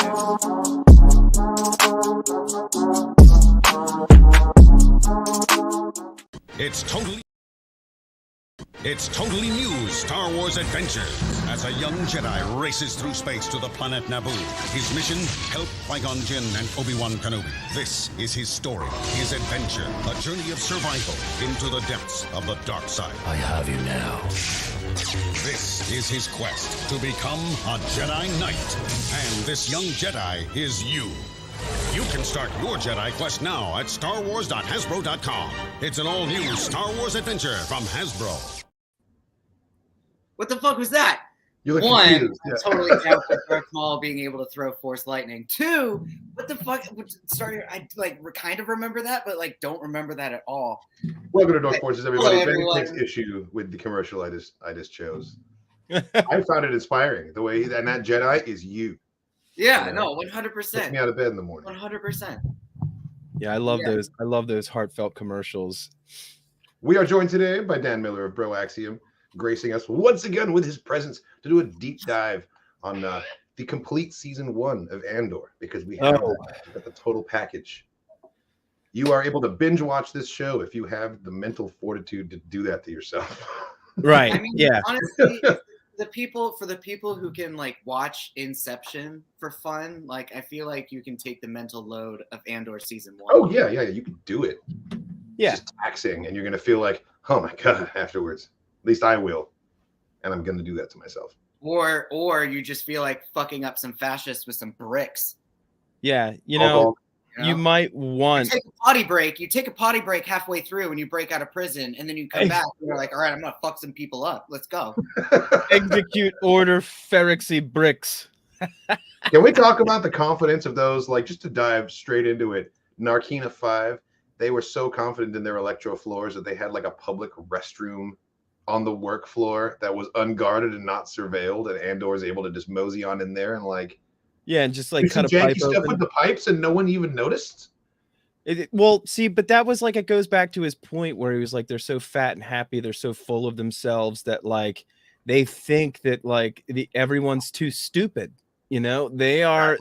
It's totally new Star Wars adventure as a young Jedi races through space to the planet Naboo. His mission, help Qui-Gon Jinn and Obi-Wan Kenobi. This is his story, his adventure, a journey of survival into the depths of the dark side. I have you now. This is his quest to become a Jedi Knight. And this young Jedi is you. You can start your Jedi quest now at starwars.hasbro.com. It's an all-new Star Wars adventure from Hasbro. What the fuck was that? You look One, confused. I'm totally down with Darth Maul being able to throw Force lightning. Two, what the fuck? Starting, I like kind of remember that, but like don't remember that at all. Welcome to Dark Forces, everybody. Hello, Bendu everyone. takes issue with the commercial I just chose. I found it inspiring. The way and that Jedi is you. Yeah, no, 100%. Gets me out of bed in the morning. 100%. Yeah, I love those. I love those heartfelt commercials. We are joined today by Dan Miller of Broaxium, gracing us once again with his presence to do a deep dive on the complete season 1 of Andor, because we have got the total package. You are able to binge watch this show if you have the mental fortitude to do that to yourself. Right. I mean, yeah. honestly, the people who can like watch Inception for fun, like I feel like you can take the mental load of Andor season 1. Oh yeah, you can do it. Yeah. It's just taxing, and you're gonna feel like, oh my god, afterwards. At least I will, and I'm gonna do that to myself. Or you just feel like fucking up some fascists with some bricks. Yeah. You know, You know? you might want. You take a potty break. You take a potty break halfway through when you break out of prison, and then you come back and you're like, all right, I'm gonna fuck some people up. Let's go. Execute order Ferrixy bricks. Can we talk about the confidence of those? Like, just to dive straight into it, Narkina 5, they were so confident in their electro floors that they had like a public restroom on the work floor that was unguarded and not surveilled, and Andor is able to just mosey on in there and like, Yeah, and just like do some cut a pipe janky stuff open. with the pipes, and no one even noticed. Well, see, but that was like, it goes back to his point where he was like, they're so fat and happy, they're so full of themselves that like they think that like everyone's too stupid. You know, they are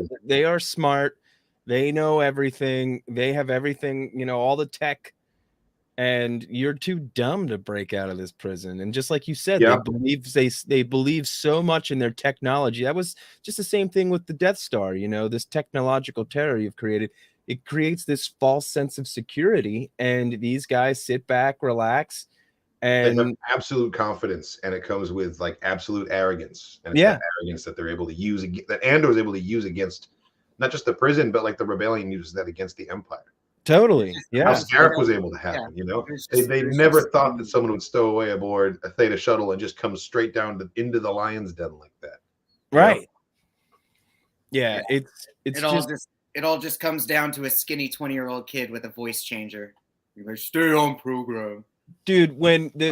smart, they know everything, they have everything, you know, all the tech, and you're too dumb to break out of this prison. And just like you said, they believe so much in their technology. That was just the same thing with the Death Star, you know, this technological terror you've created. It creates this false sense of security, and these guys sit back, relax, and they have absolute confidence, and it comes with like absolute arrogance, and it's that arrogance that they're able to use, that Andor is able to use against not just the prison, but like the rebellion uses that against the Empire. Totally, yeah. How Scarif was able to happen, you know, they never thought that someone would stow away aboard a Theta shuttle and just come straight down into the lion's den like that. Right. Yeah, it's it all just comes down to a skinny 20-year-old kid with a voice changer. You're like, stay on program. Dude, when he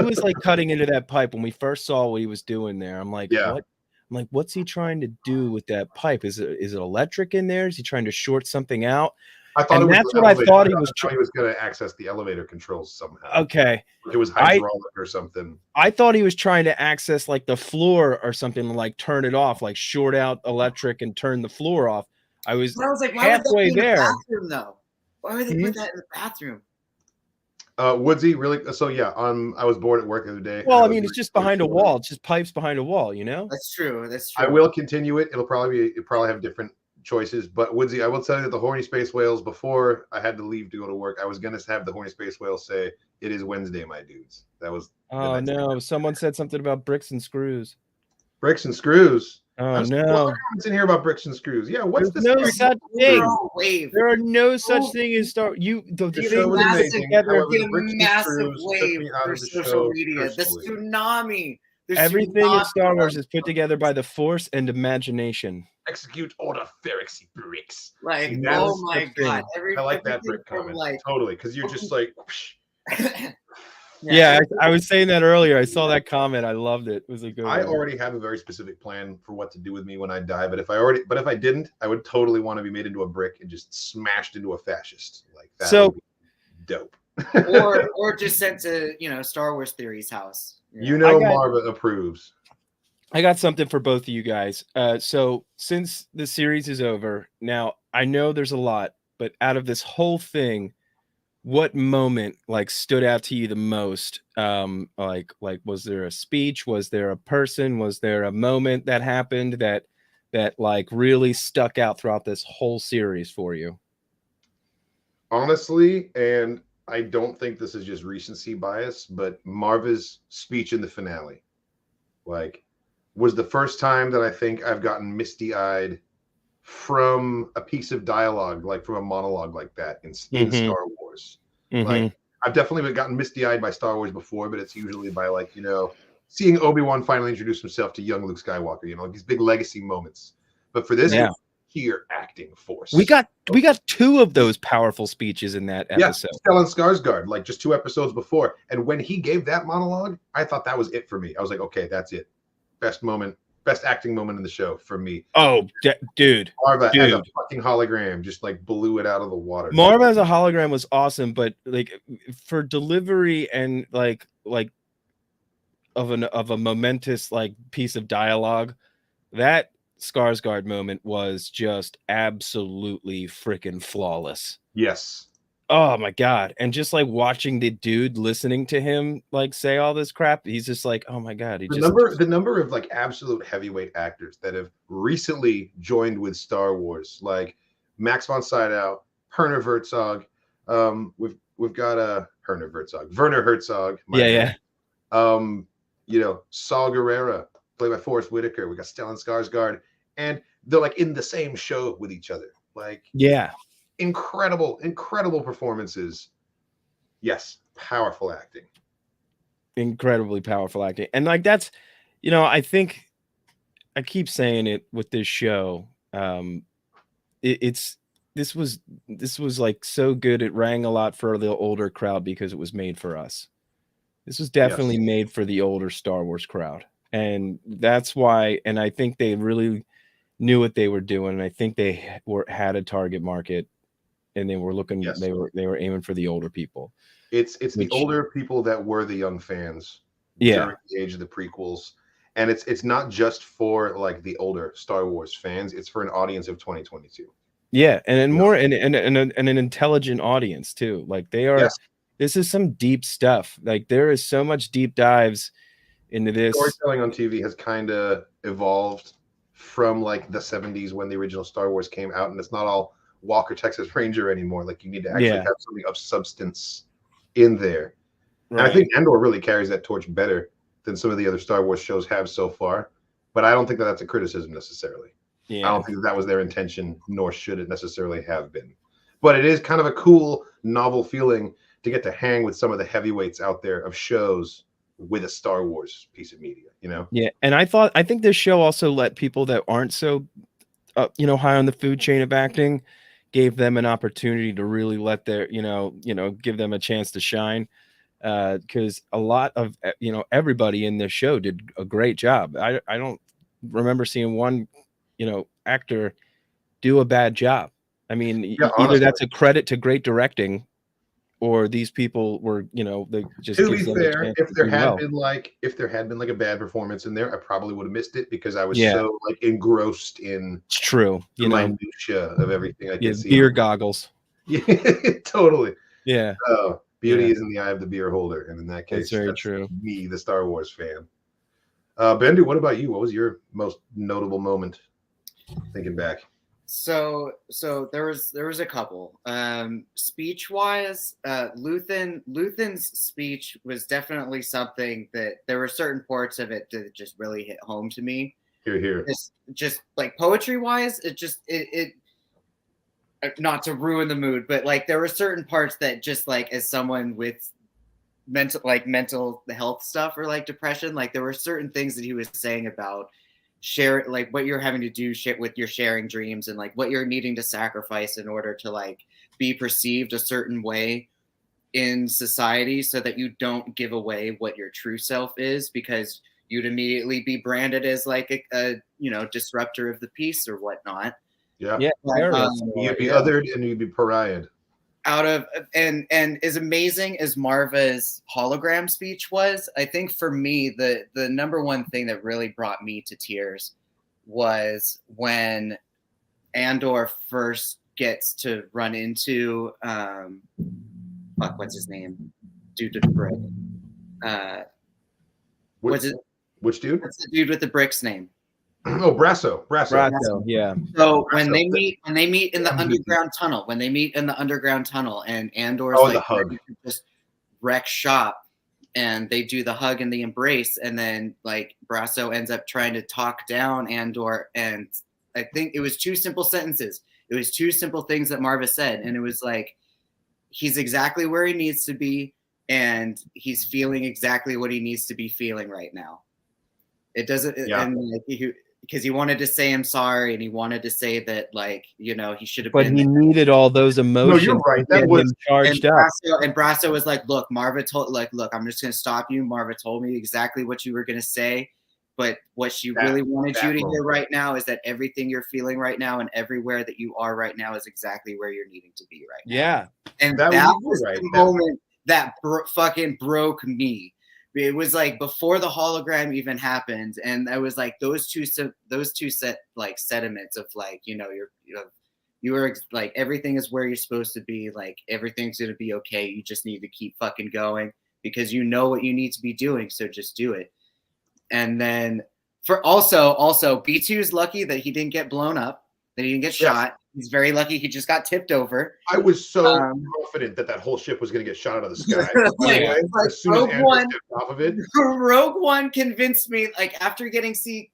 was like cutting into that pipe, when we first saw what he was doing there, I'm like, what? I'm like, what's he trying to do with that pipe? Is it electric in there? Is he trying to short something out? I thought that's what I thought he was. He was going to access the elevator controls somehow. Okay, it was hydraulic or something. I thought he was trying to access like the floor or something, like turn it off, like short out electric and turn the floor off. I was like, why halfway would that be there. in the bathroom, though? Why would they put that in the bathroom? Woodsy, really? So yeah, I was bored at work the other day. Well, I mean, it's just behind a wall. It's just pipes behind a wall, you know. That's true. That's true. I will continue it. It'll probably have different choices, but Woodsy, I will tell you that the horny space whales, before I had to leave to go to work, I was gonna have the horny space whales say, "It is Wednesday, my dudes." That was. Oh no! Someone said something about bricks and screws. Bricks and screws. Oh no! What's in here about bricks and screws? Yeah, what's There's this? no such thing. There are no such thing as the show was amazing. However, a massive wave for social media. The tsunami. Everything in Star Wars is put together by the Force and imagination. Execute order Ferrixy bricks. Like, oh my god! I like that brick comment. Like, totally, because you're just like. Yeah, I was saying that earlier. I saw that comment. I loved it. It was a good. I already have a very specific plan for what to do with me when I die. But if I didn't, I would totally want to be made into a brick and just smashed into a fascist. Like that. So would be dope. or just sent to Star Wars Theory's house. Marva approves. I got something for both of you guys. So since the series is over, now I know there's a lot, but out of this whole thing, what moment like stood out to you the most? Like was there a speech? Was there a person? Was there a moment that happened that like really stuck out throughout this whole series for you? Honestly, and I don't think this is just recency bias, but Marva's speech in the finale, like, was the first time that I think I've gotten misty-eyed from a piece of dialogue, like from a monologue like that in Star Wars. Like, I've definitely gotten misty-eyed by Star Wars before, but it's usually by, like, seeing Obi-Wan finally introduce himself to young Luke Skywalker, like these big legacy moments. But for this, sheer acting force. We got 2 of those powerful speeches in that episode. Yeah, Stellan Skarsgård, like just 2 episodes before. And when he gave that monologue, I thought that was it for me. I was like, okay, that's it. Best acting moment in the show for me. Oh, dude. Marva as a fucking hologram just like blew it out of the water. Marva as a hologram was awesome, but like for delivery and like of a momentous like piece of dialogue, that Skarsgård moment was just absolutely freaking flawless. Yes. Oh my god. And just like watching the dude listening to him like say all this crap, he's just like, oh my god. The number of like absolute heavyweight actors that have recently joined with Star Wars, like Max von Sydow, Werner Herzog, we've got Werner Herzog. Saul Guerrera, played by Forrest Whitaker. We got Stellan Skarsgård, and they're like in the same show with each other. Like, incredible performances. Yes, powerful acting. Incredibly powerful acting. And like that's, I think I keep saying it with this show. This was like so good. It rang a lot for the older crowd because it was made for us. This was definitely made for the older Star Wars crowd. And that's why, and I think they really knew what they were doing. And I think they had a target market, and they were looking, they were aiming for the older people. It's the older people that were the young fans during the age of the prequels. And it's not just for like the older Star Wars fans, it's for an audience of 2022. Yeah, and more and an intelligent audience too. Like they are this is some deep stuff. Like there is so much deep dives into this. Storytelling on TV has kind of evolved from like the 70s when the original Star Wars came out, and it's not all Walker Texas Ranger anymore. Like you need to actually have something of substance in there. Right. And I think Andor really carries that torch better than some of the other Star Wars shows have so far. But I don't think that that's a criticism necessarily. Yeah. I don't think that was their intention, nor should it necessarily have been. But it is kind of a cool, novel feeling to get to hang with some of the heavyweights out there of shows with a Star Wars piece of media, Yeah, and I think this show also let people that aren't so, high on the food chain of acting, gave them an opportunity to really let their, give them a chance to shine. Because a lot of, everybody in this show did a great job. I don't remember seeing one, actor do a bad job. I mean, either that's a credit to great directing, or these people were, they just. To be fair, if there had been like a bad performance in there, I probably would have missed it because I was so like engrossed in. It's true. The minutia of everything I could see. Beer goggles. Yeah, totally. Yeah. Oh, beauty is in the eye of the beer holder, and in that case, that's true. Me, the Star Wars fan. Bendu, what about you? What was your most notable moment? Thinking back. So there was a couple. Speech wise, Luthen's speech was definitely something that there were certain parts of it that just really hit home to me. Here. Just like poetry wise, it not to ruin the mood, but like there were certain parts that just like as someone with mental health stuff or like depression, like there were certain things that he was saying about share, like what you're having to do shit with your sharing dreams and like what you're needing to sacrifice in order to like be perceived a certain way in society so that you don't give away what your true self is, because you'd immediately be branded as like a disruptor of the peace or whatnot. Yeah. You'd be othered and you'd be pariahed. out of and as amazing as Marva's hologram speech was, I think for me the number one thing that really brought me to tears was when Andor first gets to run into what's his name? Dude with the brick. Which dude? What's the dude with the bricks name? Oh, Brasso, yeah. So when they meet in the underground tunnel, and Andor's the like hug, just wreck shop, and they do the hug and the embrace, and then like Brasso ends up trying to talk down Andor, and I think it was two simple sentences. It was two simple things that Marva said, and it was like, he's exactly where he needs to be, and he's feeling exactly what he needs to be feeling right now. It doesn't, and like because he wanted to say I'm sorry, and he wanted to say that, like, you know, he should have been. But he needed all those emotions. No, you're right. That was charged up. And Brasso was like, "Look, Marva told, look, I'm just gonna stop you. Marva told me exactly what you were gonna say, but what she really wanted you to hear right now is that everything you're feeling right now and everywhere that you are right now is exactly where you're needing to be right now." Yeah, and that was the moment that fucking broke me. It was like before the hologram even happened, and I was like, those two set like sediments of like, you know, you are like, everything is where you're supposed to be, like everything's gonna be okay. You just need to keep fucking going because you know what you need to be doing, so just do it. And then for also B2's lucky that he didn't get blown up, that he didn't get shot. He's very lucky he just got tipped over. I was so confident that whole ship was going to get shot out of the sky. As soon as Andor stepped off of it. Rogue One convinced me, like after seeing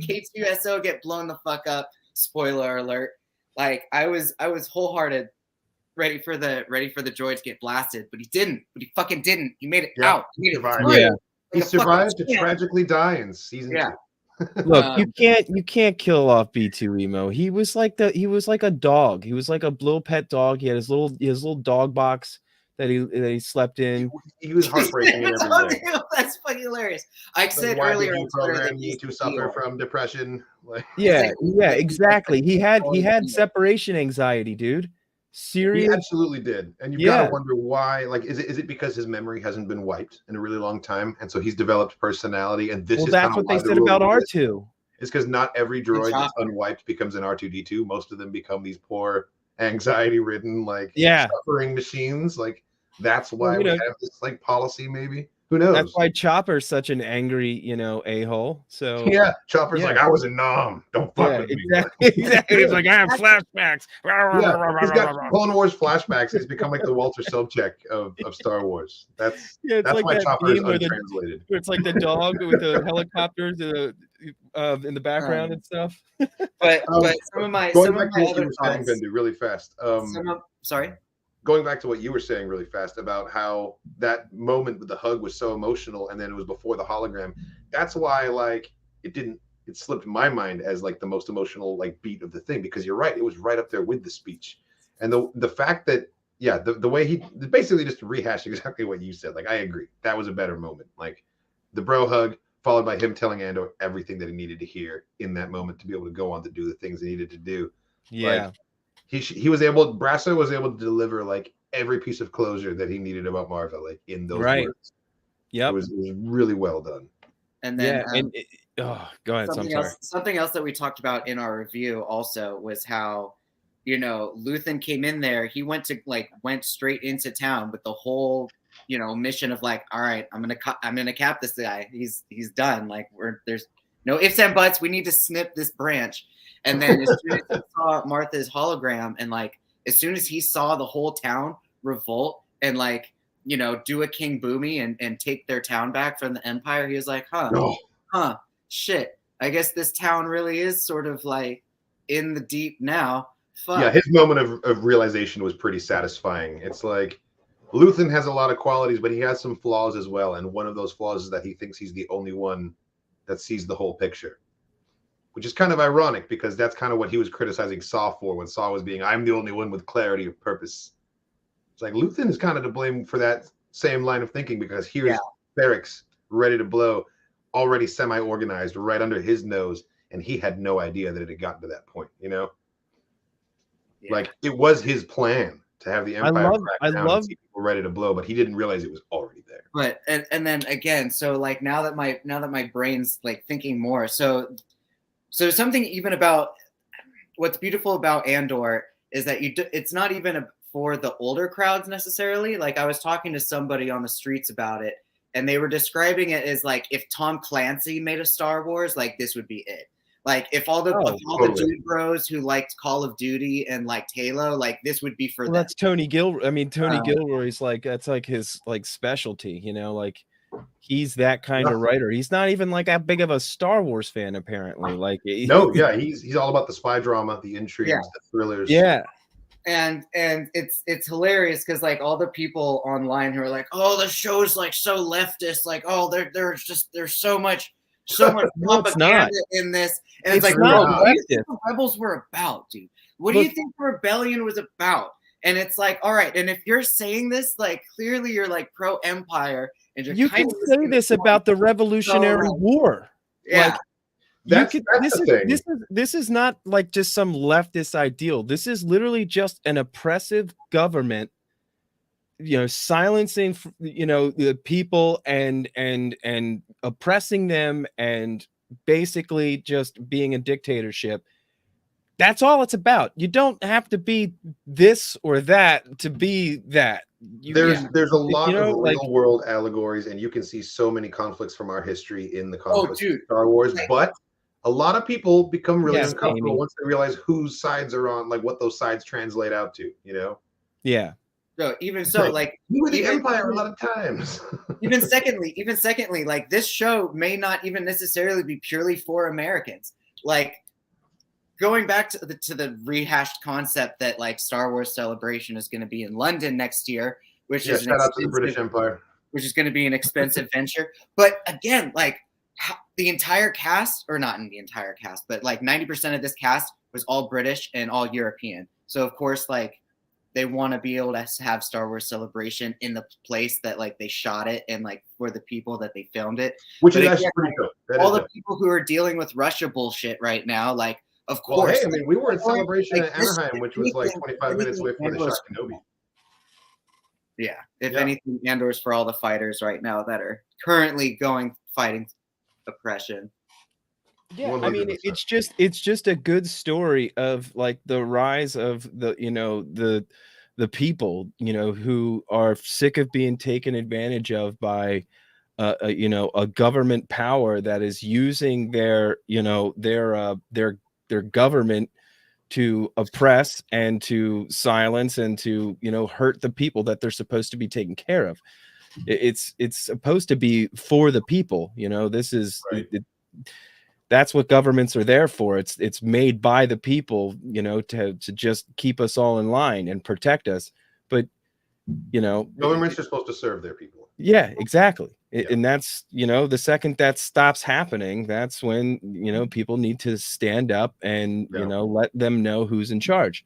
K2SO get blown the fuck up, spoiler alert, like I was wholehearted ready for the droid to get blasted, but he didn't. But he fucking didn't. He made it out. He survived. He survived to tragically die in season 2. Look, you can't kill off B2 Emo. He was like a dog. He was like a little pet dog. He had his little dog box that he slept in. He was heartbreaking in every way. That's fucking hilarious. I said earlier on Twitter that need to suffer from depression. Yeah, exactly. He had separation anxiety, dude. Serious? He absolutely did. And you've got to wonder why. Like, is it because his memory hasn't been wiped in a really long time, and so he's developed personality? And that's what they said about R2. It's because not every droid that's unwiped becomes an R2D2. Most of them become these poor, anxiety-ridden, suffering machines. Like, that's why we have this like policy, maybe. Who knows? That's why Chopper's such an angry, a-hole. So Chopper's like, I was a nom. Don't fuck with me. Exactly. He's like, I have flashbacks. He's got Clone Wars flashbacks. He's become like the Walter Sobchak of Star Wars. That's like why that Chopper is untranslated. It's like the dog with the helicopters in the background and stuff. But some of my other thoughts, Bendu, really fast. Sorry. Going back to what you were saying really fast about how that moment with the hug was so emotional, and then it was before the hologram. That's why it slipped my mind as like the most emotional like beat of the thing, because you're right, it was right up there with the speech. And the fact that the way he basically just rehashed exactly what you said. Like, I agree, that was a better moment. Like the bro hug followed by him telling Andor everything that he needed to hear in that moment to be able to go on to do the things he needed to do. Yeah. Like, Brasso was able to deliver like every piece of closure that he needed about Marva, like in those words. Yep. It was really well done. And then go ahead. Something else that we talked about in our review also was how, Luthen came in there. He went straight into town with the whole, mission of like, all right, I'm gonna cap this guy. He's done. Like, there's no ifs and buts. We need to snip this branch. And then as soon as he saw Martha's hologram, and like as soon as he saw the whole town revolt and like, do a King Boomy and take their town back from the Empire, he was like, shit. I guess this town really is sort of like in the deep now. Fuck. Yeah, his moment of realization was pretty satisfying. It's like Luthen has a lot of qualities, but he has some flaws as well. And one of those flaws is that he thinks he's the only one that sees the whole picture, which is kind of ironic because that's kind of what he was criticizing Saw for when Saw was being, I'm the only one with clarity of purpose. It's like Luthen is kind of to blame for that same line of thinking, because here's barracks ready to blow, already semi-organized right under his nose, and he had no idea that it had gotten to that point, Like, it was his plan to have the Empire crack down and love see people ready to blow, but he didn't realize it was already there. But and then again, so like now that my brain's like thinking more, so something even about what's beautiful about Andor is that it's not even for the older crowds necessarily. Like I was talking to somebody on the streets about it, and they were describing it as like if Tom Clancy made a Star Wars, like this would be it. Like if all the dude bros who liked Call of Duty and liked Halo, like this would be for them. That's Tony Gilroy. I mean, Tony Gilroy's like that's like his like specialty, you know, like he's that kind of writer. He's not even like that big of a Star Wars fan, apparently. Like he's all about the spy drama, the intrigues, the thrillers. Yeah. And it's hilarious because like all the people online who are like, oh, the show's like so leftist, like oh, there's so much propaganda in this, and it's like, what do you think the rebels were about, dude? What do you think the rebellion was about? And it's like, all right, and if you're saying this, like clearly you're like pro Empire, and you can say this about the Revolutionary War. Yeah. Like, this is not like just some leftist ideal. This is literally just an oppressive government, you know, silencing, you know, the people and oppressing them and basically just being a dictatorship. That's all it's about. You don't have to be this or that to be that. There's a lot of real world allegories, and you can see so many conflicts from our history in the conflicts of Star Wars, but a lot of people become really uncomfortable once they realize whose sides are on, like what those sides translate out to, you know? Yeah. So even so, like you were the Empire a lot of times. even secondly, like this show may not even necessarily be purely for Americans. Like going back to the rehashed concept that like Star Wars Celebration is going to be in London next year, which is shout out to the British Empire, which is going to be an expensive venture. But again, like the entire cast, or not in the entire cast, but like 90% of this cast was all British and all European. So of course, like they want to be able to have Star Wars Celebration in the place that like they shot it and like for the people that they filmed it. Which is actually pretty cool. All the people who are dealing with Russia bullshit right now, like of course. Hey, I mean, we were at Celebration at Anaheim, which was like 25 minutes away from the shot Kenobi. Yeah, if anything, Andor's for all the fighters right now that are currently fighting oppression. Yeah, 100%. I mean, it's just a good story of like the rise of the, you know, the people, you know, who are sick of being taken advantage of by you know, a government power that is using their, you know, their government to oppress and to silence and to, you know, hurt the people that they're supposed to be taking care of. It's supposed to be for the people, you know. This is that's what governments are there for. It's made by the people, you know, to just keep us all in line and protect us. But you know, governments are supposed to serve their people. Yeah, exactly. And that's, you know, the second that stops happening, that's when, you know, people need to stand up and you know, let them know who's in charge.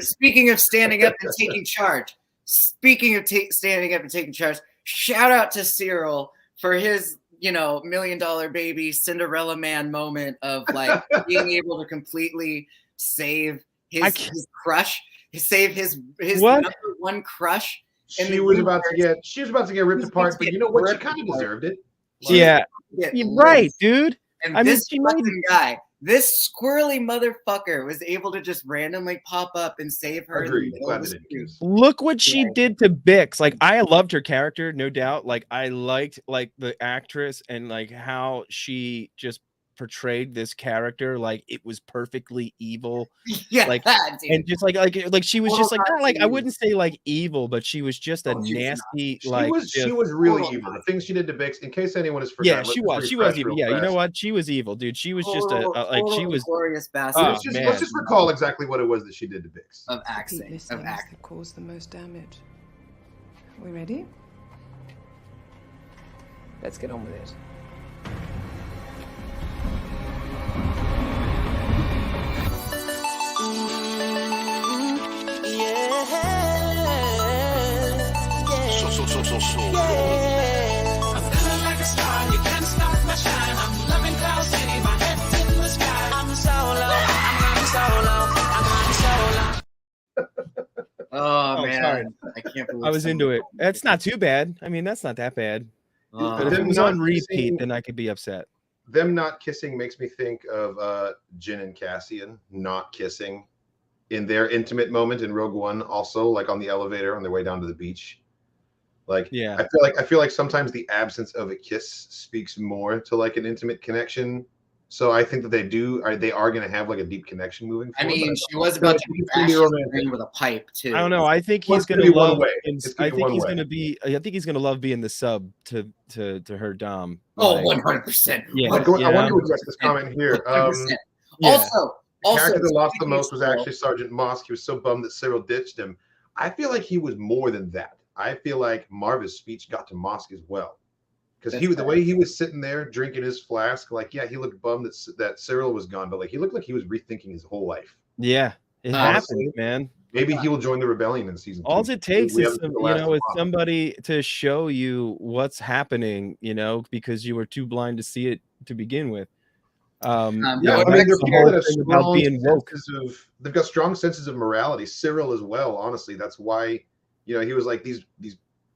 Speaking of standing up and taking charge. Speaking of standing up and taking charge, shout out to Cyril for his, you know, $1 million baby Cinderella man moment of like being able to completely save his crush, save his number one crush. She was about to get ripped apart, but you know what? She kind of deserved it. Yeah, right, dude. And I this fucking guy, this squirrely motherfucker, was able to just randomly pop up and save her. Look what she did to Bix. Like, I loved her character, no doubt. Like, I liked like the actress and like how she just portrayed this character like it was perfectly evil. Yeah, like dude. And just like she was just like not like I wouldn't say like evil, but she was just a nasty. She was really evil. The things she did to Bix, in case anyone has forgotten. Yeah, she was evil. Yeah, you know what? She was evil, dude. She was just she was glorious bastard. Let's just recall exactly what it was that she did to Bix. Of acting. That caused the most damage. Are we ready? Let's get on with it. I'm feeling like a star, you can't stop my shine. I'm loving Cloud City, my head's in the sky. I'm solo, I'm solo, I'm solo. man. sorry. I can't believe I was into it. That's not too bad. I mean, that's not that bad. But if it Them was not on repeat, kissing- then I could be upset. Them not kissing makes me think of Jin and Cassian not kissing in their intimate moment in Rogue One, also like on the elevator on their way down to the beach. Like, Yeah. I feel like sometimes the absence of a kiss speaks more to like an intimate connection. So I think that they are going to have like a deep connection moving I forward. mean, but she was about to be it's gonna be bashing romantic. the ring with a pipe too. I don't know. I think Well, he's it's gonna gonna be one love. way. It's gonna I be think one he's way. gonna be. I think he's gonna love being the sub to her dom. Oh, Like, 100%. Yeah. I want yeah. to address this comment here. 100%. Yeah. Also, The character that lost the speaking most of was actually Sergeant Mosk. He was so bummed that Cyril ditched him. I feel like he was more than that. I feel like Marva's speech got to Mosk as well, because the way he was sitting there drinking his flask, like he looked bummed that Cyril was gone, but like he looked like he was rethinking his whole life. Yeah. It Honestly, happens, man. Maybe he will join the rebellion in season 2. All it takes We is haven't some, seen the last of is Mosk. somebody to show you what's happening, because you were too blind to see it to begin with. Yeah, I mean, that's they're the people whole that have thing about strong being woke. they've got strong senses of morality. Cyril as well, honestly. That's why, he was like, these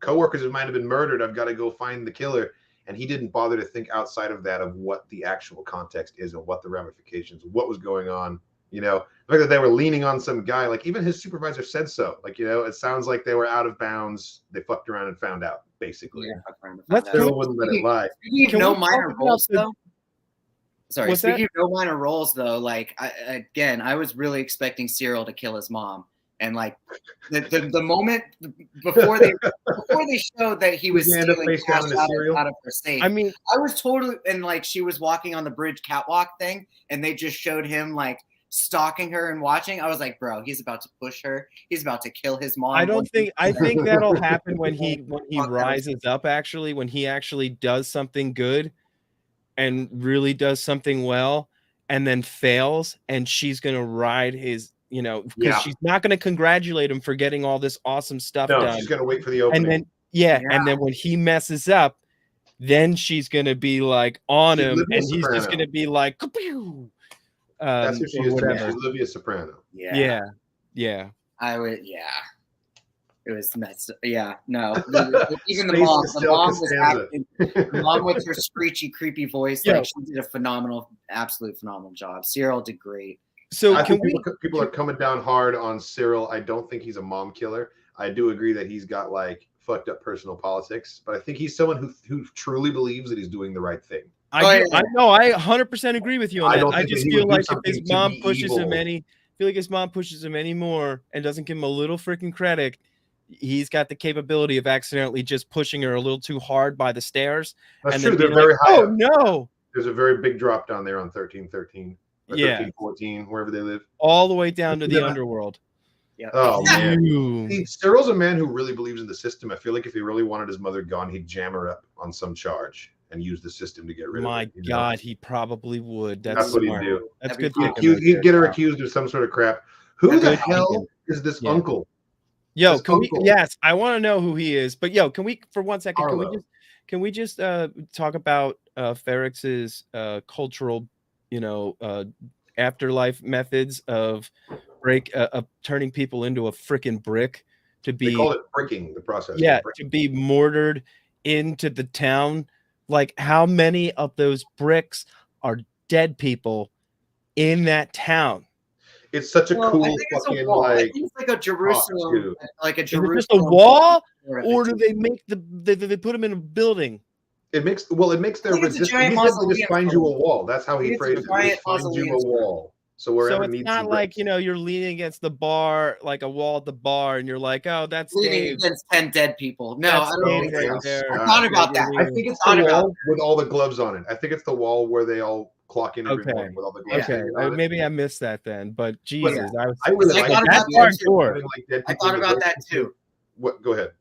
coworkers of mine have been murdered. I've got to go find the killer. And he didn't bother to think outside of that, of what the actual context is and what the ramifications, what was going on. The fact that they were leaning on some guy, like even his supervisor said so. Like, it sounds like they were out of bounds. They fucked around and found out, basically. That's Cyril wouldn't let it lie. Speaking of Can no we minor talk roles, about the- though. Sorry, What's speaking of no minor roles, though, like I was really expecting Cyril to kill his mom, and like the moment before they showed that he was He ended up stealing face down cash in a cereal. out of her safe. I mean, I was totally, and like she was walking on the bridge catwalk thing, and they just showed him like stalking her and watching. I was like, bro, he's about to push her. He's about to kill his mom. I think that'll happen when he rises up, actually, when he actually does something good and really does something well and then fails, and she's going to ride his, because she's not going to congratulate him for getting all this awesome stuff done. She's going to wait for the opening. And then, and then when he messes up, then she's going to be like on She's him, Olivia and he's just Soprano. going to be like, "Kapew!" That's who she or is to me. whatever. She's Olivia Soprano. Yeah. I would, It was messed up. Yeah, no. Even the Space mom. is The still mom was Costanza. acting. The mom with her screechy, creepy voice. Yo. Like she did a absolute phenomenal job. Cyril did great. So I can think we? people are coming down hard on Cyril. I don't think he's a mom killer. I do agree that he's got like fucked up personal politics, but I think he's someone who truly believes that he's doing the right thing. I 100% agree with you on I that. don't I think that just he feel would do like if something his to mom be pushes him evil. feel like his mom pushes him any more and doesn't give him a little freaking credit, he's got the capability of accidentally just pushing her a little too hard by the stairs. That's and true. then They're being very like, high. oh Up. no! There's a very big drop down there on 1313. Or Yeah. 1314, wherever they live. All the way down to the Yeah. underworld. Yeah. Oh man. Ew. See, Cyril's a man who really believes in the system. I feel like if he really wanted his mother gone, he'd jam her up on some charge and use the system to get rid My of it. God, he probably would. That's what he'd smart. do. That's That'd good be thinking. He'd get her Wow. accused of some sort of crap. Who That's the good hell thinking. is this Yeah. uncle? Yo, His can we? uncle. Yes, I want to know who he is. But yo, can we for 1 second? Arlo. Can we just talk about Ferrex's cultural, afterlife methods of turning people into a freaking brick to They be call it bricking, the process. to be mortared into the town. Like, how many of those bricks are dead people in that town? It's such a Well, cool I think it's a fucking wall. I like. think it's like a Jerusalem, too. like a Is it Jerusalem. just a wall, sort of or thing. do they make they put them in a building? It makes their I think it's a resistance. giant He said they just mausoleum. find you a wall. That's how I he think it's a phrased it. They giant just find you a mausoleum. wall. So So wherever it's needs not some like bricks. you're leaning against the bar, like a wall at the bar, and you're like, oh, that's Leaning Dave. against 10 dead people. No, That's I don't Dave think right so. there. I thought about that. I think it's Thought the about wall with all the gloves on it. I think it's the wall where they all clock in every Okay. morning with all the gloves. Okay, hanging on it. maybe I missed that then, but Jesus, I really I like thought it. about that's that hardcore. Having, like, dead I people thought in the about that bricks. too. What? Go ahead.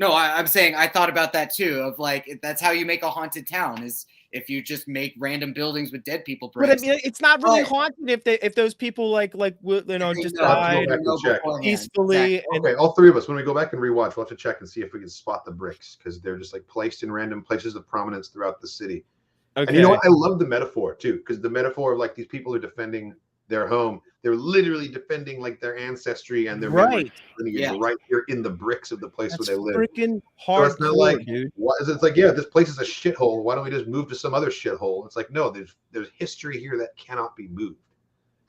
No, I'm saying I thought about that too. Of like, that's how you make a haunted town, is if you just make random buildings with dead people. But I bricks. mean, it's not really Right. haunted if those people just No, died back and check. beforehand. peacefully. Exactly. And Okay, all three of us, when we go back and rewatch, we'll have to check and see if we can spot the bricks because they're just like placed in random places of prominence throughout the city. okay, And you know what? I love the metaphor too, because the metaphor of like these people are defending their home. They're literally defending like their ancestry and their Right. lineage right here in the bricks of the place That's where they live. freaking So it's not hardcore, like, dude. what is it? It's like, yeah, this place is a shithole. Why don't we just move to some other shithole? It's like, no, there's history here that cannot be moved.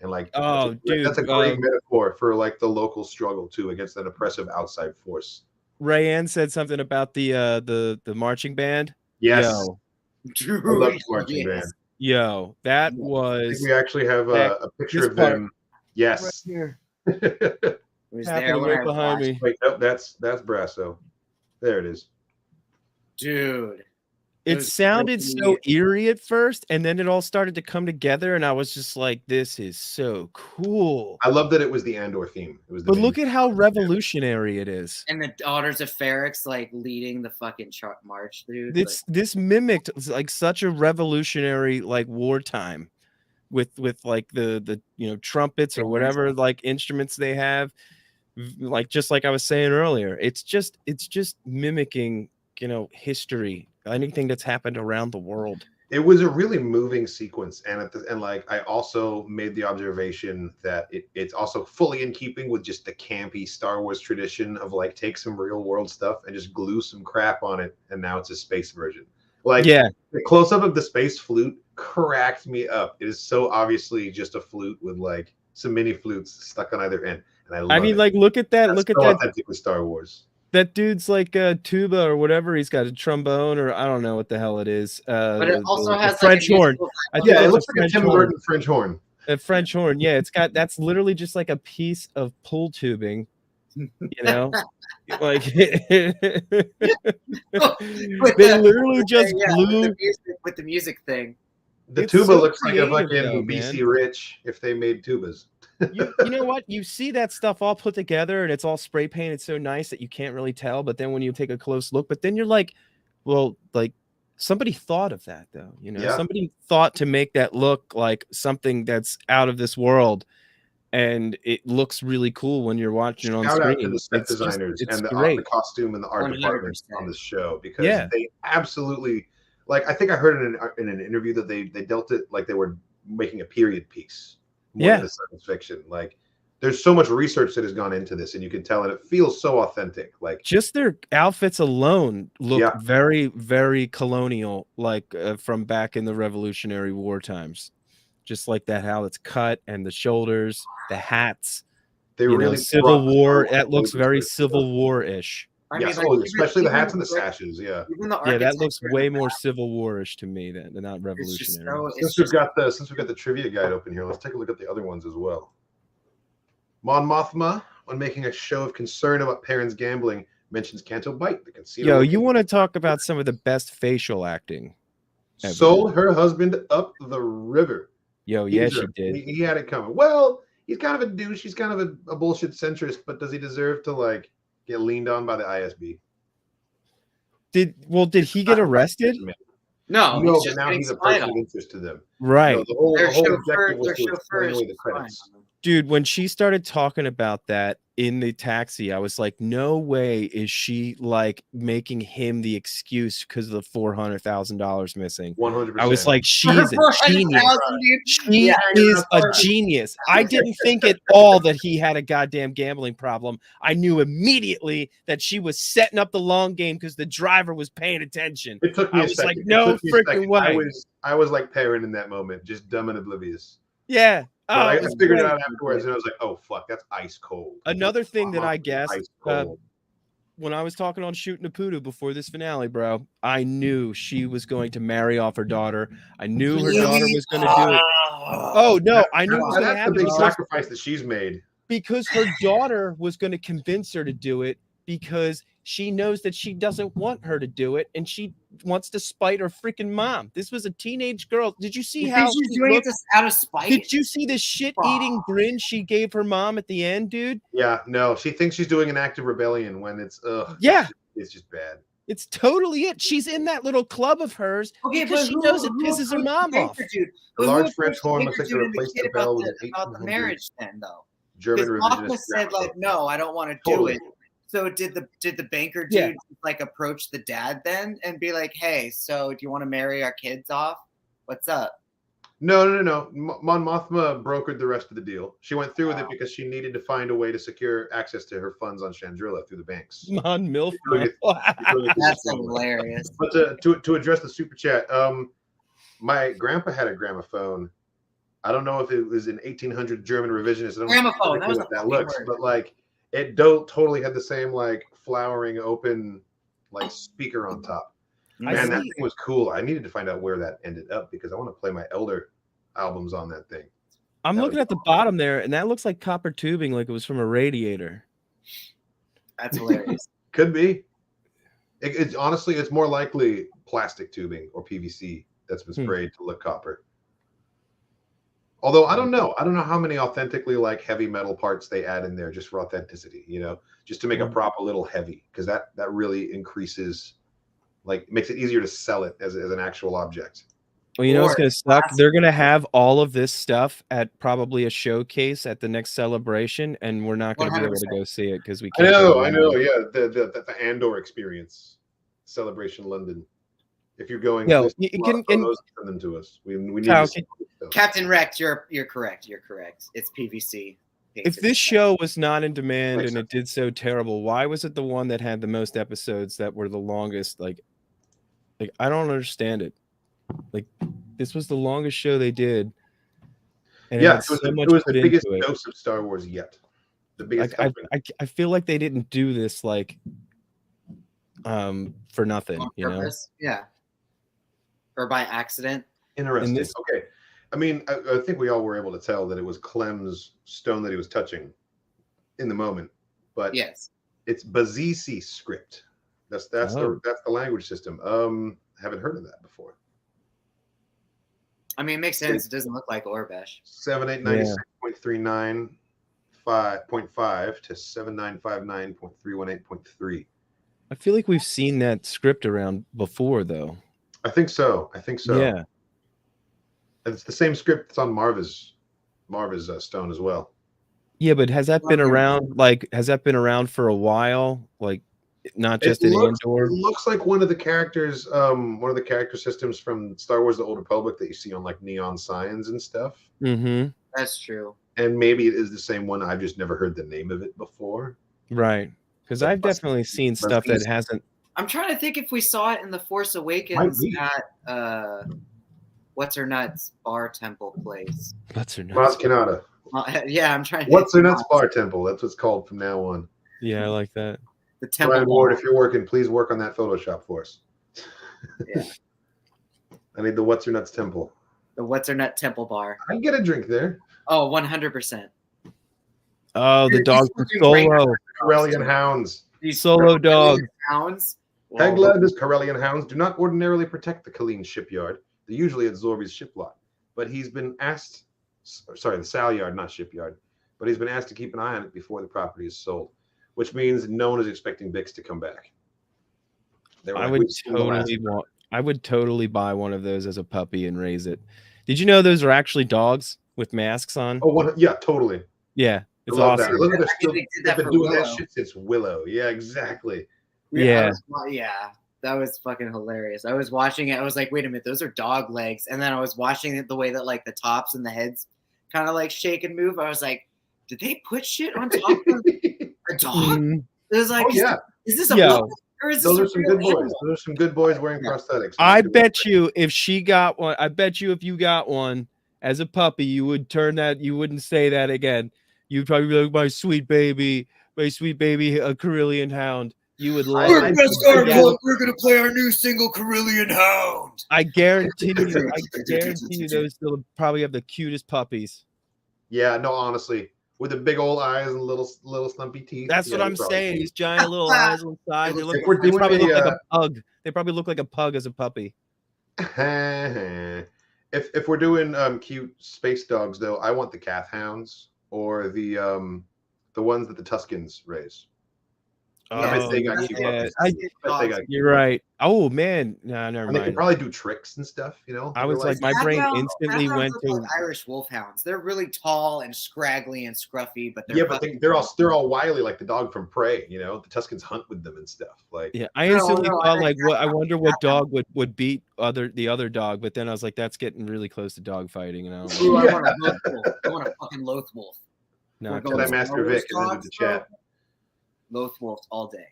And like, Oh, dude, that's a great metaphor for like the local struggle too against an oppressive outside force. Rayanne said something about the marching band. Yes. Dude, I love the marching band. Yo, that I was think we actually have a picture of part. them. Yes. right here. was Happening there when right I behind watched. me. Wait, nope, that's Brasso. There it is. Dude. It was sounded freaking so eerie at first, and then it all started to come together, and I was just like, "This is so cool." I love that it was the Andor theme. It was the But main look at how revolutionary it is. And the Daughters of Ferrix like leading the fucking march, dude. This mimicked like such a revolutionary like wartime with like the trumpets or whatever like instruments they have, like just like I was saying earlier. It's just mimicking history, anything that's happened around the world. It was a really moving sequence, and like I also made the observation that it's also fully in keeping with just the campy Star Wars tradition of like take some real world stuff and just glue some crap on it, and now it's a space version. Like, yeah, the close up of the space flute cracked me up. It is so obviously just a flute with like some mini flutes stuck on either end, and I mean, like look at that, That's look at so that. authentically Star Wars. That dude's like a tuba or whatever. He's got a trombone or I don't know what the hell it is. But it also has like French horn. I think Yeah, it that's looks a like a French Tim horn. Burton French horn. A French horn. Yeah, that's literally just like a piece of pull tubing. Like they literally just blew with the music thing. The It's tuba so looks like a creative, fucking though, BC man. Rich if they made tubas. you know what? You see that stuff all put together and it's all spray painted so nice that you can't really tell. But then when you take a close look, but then you're like, well, like somebody thought of that though. Yeah. Somebody thought to make that look like something that's out of this world. And it looks really cool when you're watching it on Shout screen. out to the set It's designers it's and the great. costume and the art 100%. department on this show, because Yeah. they absolutely, like, I think I heard in an interview that they dealt it like they were making a period piece more than a science fiction. Like, there's so much research that has gone into this, and you can tell, and it feels so authentic. Like, just their outfits alone look Yeah. very, very colonial, like from back in the Revolutionary War times. Just like that, how it's cut and the shoulders, the hats. they really Civil brought the War. Star Wars That looks flavor very to it. Civil War-ish. I Yes, mean, like, especially the hats and the even sashes. Yeah. Even the Yeah, that looks architecture way of the more map, Civil War-ish to me than not It's just revolutionary. so. It's Since just we've got the trivia guide open here, let's take a look at the other ones as well. Mon Mothma, when making a show of concern about parents gambling, mentions Canto Bite, the casino. Yo, you want to talk about some of the best facial acting ever. Sold her husband up the river. Yo, He yeah, she deserved it. did. He had it coming. Well, he's kind of a douche. He's kind of a bullshit centrist, but does he deserve to like get leaned on by the ISB? Did he get arrested? no, No, he's but just now getting he's a spied person of on. interest to them. Right. No, the whole Their objective was their to explain chauffeur away is the spying credits. on them. Dude, when she started talking about that in the taxi, I was like, no way is she like making him the excuse because of the $400,000 missing. 100%. I was like, she's a genius. She Yeah, is a genius. I didn't think at all that he had a goddamn gambling problem. I knew immediately that she was setting up the long game because the driver was paying attention. It took me I a was second. like, It no took me a freaking second. way. I was like Perrin in that moment, just dumb and oblivious. Yeah. But Oh, I it was figured it great. out afterwards, and I was like, "Oh fuck, that's ice cold." Another thing that I guessed, Ice cold. when I was talking on Shooting a Poodoo before this finale, bro, I knew she was going to marry off her daughter. I knew her daughter was going to do it. Oh no, I knew it was going to That's the happen big because, sacrifice that she's made. because her daughter was going to convince her to do it because she knows that she doesn't want her to do it and she wants to spite her freaking mom. This was a teenage girl. Did you see You how think she's she doing looked? it just out of spite? Did you see the shit-eating grin she gave her mom at the end, dude? Yeah, no, she thinks she's doing an act of rebellion when it's Yeah. it's just bad. It's totally it. She's in that little club of hers because she knows it pisses her mom off. Dude? The large French horn looks like to replace the bell with an about the 1800 marriage then though. German Because revisionist. Mothma said like, no, I don't want to do Totally. it. So did the banker dude Yeah. like approach the dad then and be like, hey, so do you want to marry our kids off? What's up? No. Mon Mothma brokered the rest of the deal. She went through with it because she needed to find a way to secure access to her funds on Chandrilla through the banks. Mon Milf. That's hilarious. But to address the super chat, my grandpa had a gramophone. I don't know if it was an 1800 German revisionist. I don't Gramophone. know That was what a that looks, word. but like it don't totally had the same like flowering open like speaker on top. I Man, that see. thing was cool. I needed to find out where that ended up because I want to play my Elder albums on that thing. I'm That looking was at the bottom there, and that looks like copper tubing, like it was from a radiator. That's hilarious. Could be. It's honestly, it's more likely plastic tubing or PVC that's been sprayed to look copper. Although I don't know how many authentically like heavy metal parts they add in there just for authenticity, just to make a prop a little heavy, because that really increases, like makes it easier to sell it as an actual object. Well, you know what's going to suck? They're going to have all of this stuff at probably a showcase at the next celebration, and we're not going to be able to go see it because we can't. I know. Yeah, the Andor experience, Celebration London. If you're going, you can send them to us. We need Kyle, to Captain Rex, you're correct. You're correct. It's PVC. If this show was not in demand and it did so terrible, why was it the one that had the most episodes that were the longest? Like I don't understand it. Like this was the longest show they did. And yeah, it was the biggest dose of Star Wars yet. The biggest. I feel like they didn't do this like for nothing, on purpose. Yeah. Or by accident. Interesting. Okay. I mean, I think we all were able to tell that it was Clem's stone that he was touching in the moment. But yes, it's Bazisi script. That's the language system. Haven't heard of that before. I mean, it makes sense. It doesn't look like Orbesh. 7896.39.5 to 7959.318.3. I feel like we've seen that script around before, though. I think so. Yeah. It's the same script that's on Marva's stone as well. Yeah, but has that been around? Like, has that been around for a while? Like, not just in Andor. It looks like one of the character systems from Star Wars: The Old Republic that you see on like neon signs and stuff. Mm-hmm. That's true. And maybe it is the same one. I've just never heard the name of it before. Right. Because I've definitely seen stuff that hasn't. I'm trying to think if we saw it in the Force Awakens at What's Her Nuts Bar Temple place. What's Her Nuts? Maz Kanata. Yeah, I'm trying to What's Her Nuts Bar Temple. That's what's called from now on. Yeah, I like that. The temple. Brian Ward, if you're working, please work on that Photoshop for us. Yeah. I need the What's Her Nuts Temple. The What's Her Nut Temple Bar. I can get a drink there. Oh, 100%. Oh, the dog from Solo. Corellian hounds. These Solo dog. Hounds. Hegla's Corellian hounds do not ordinarily protect the Colleen shipyard. They're usually at Zorby's ship lot. But he's been asked, sorry, the Sal yard, not shipyard, but he's been asked to keep an eye on it before the property is sold, which means no one is expecting Bix to come back. I would totally buy one of those as a puppy and raise it. Did you know those are actually dogs with masks on? Oh, yeah, totally. Yeah, it's awesome. Look at they've been doing that shit since Willow. Yeah, exactly. Yeah. That was fucking hilarious. I was watching it. I was like, wait a minute, those are dog legs. And then I was watching it the way that like the tops and the heads kind of like shake and move. I was like, did they put shit on top of a dog? It was like, is this a puppet or is this Those are some good boys. Those are some good boys wearing prosthetics. I bet you if she got one, I bet you if you got one as a puppy, you would turn that, you wouldn't say that again. You'd probably be like, my sweet baby, a Corellian hound. You would love it. We're gonna play our new single Corellian Hound. I guarantee you those will probably have the cutest puppies. Yeah, no, honestly. With the big old eyes and little stumpy teeth. That's what I'm saying. These giant little eyes on the side. They probably look like a pug. They probably look like a pug as a puppy. If we're doing cute space dogs though, I want the Cath hounds or the ones that the Tuskens raise. I bet they got that's you. what I- Bet they got You're right. Oh man, no, never And they can mind. probably do tricks and stuff, you know. I was like, my brain instantly went to like Irish wolfhounds. They're really tall and scraggly and scruffy, but they're yeah, but they're all wily like the dog from Prey, you know. The Tuscans hunt with them and stuff. Like yeah. I instantly no, thought like, what? I wonder what dog would beat the other dog. But then I was like, that's getting really close to dog fighting, and I don't know. Ooh, I want a loth wolf. I want a fucking loth wolf. Not We're going that Master Vic is into the chat. Loth wolves all day.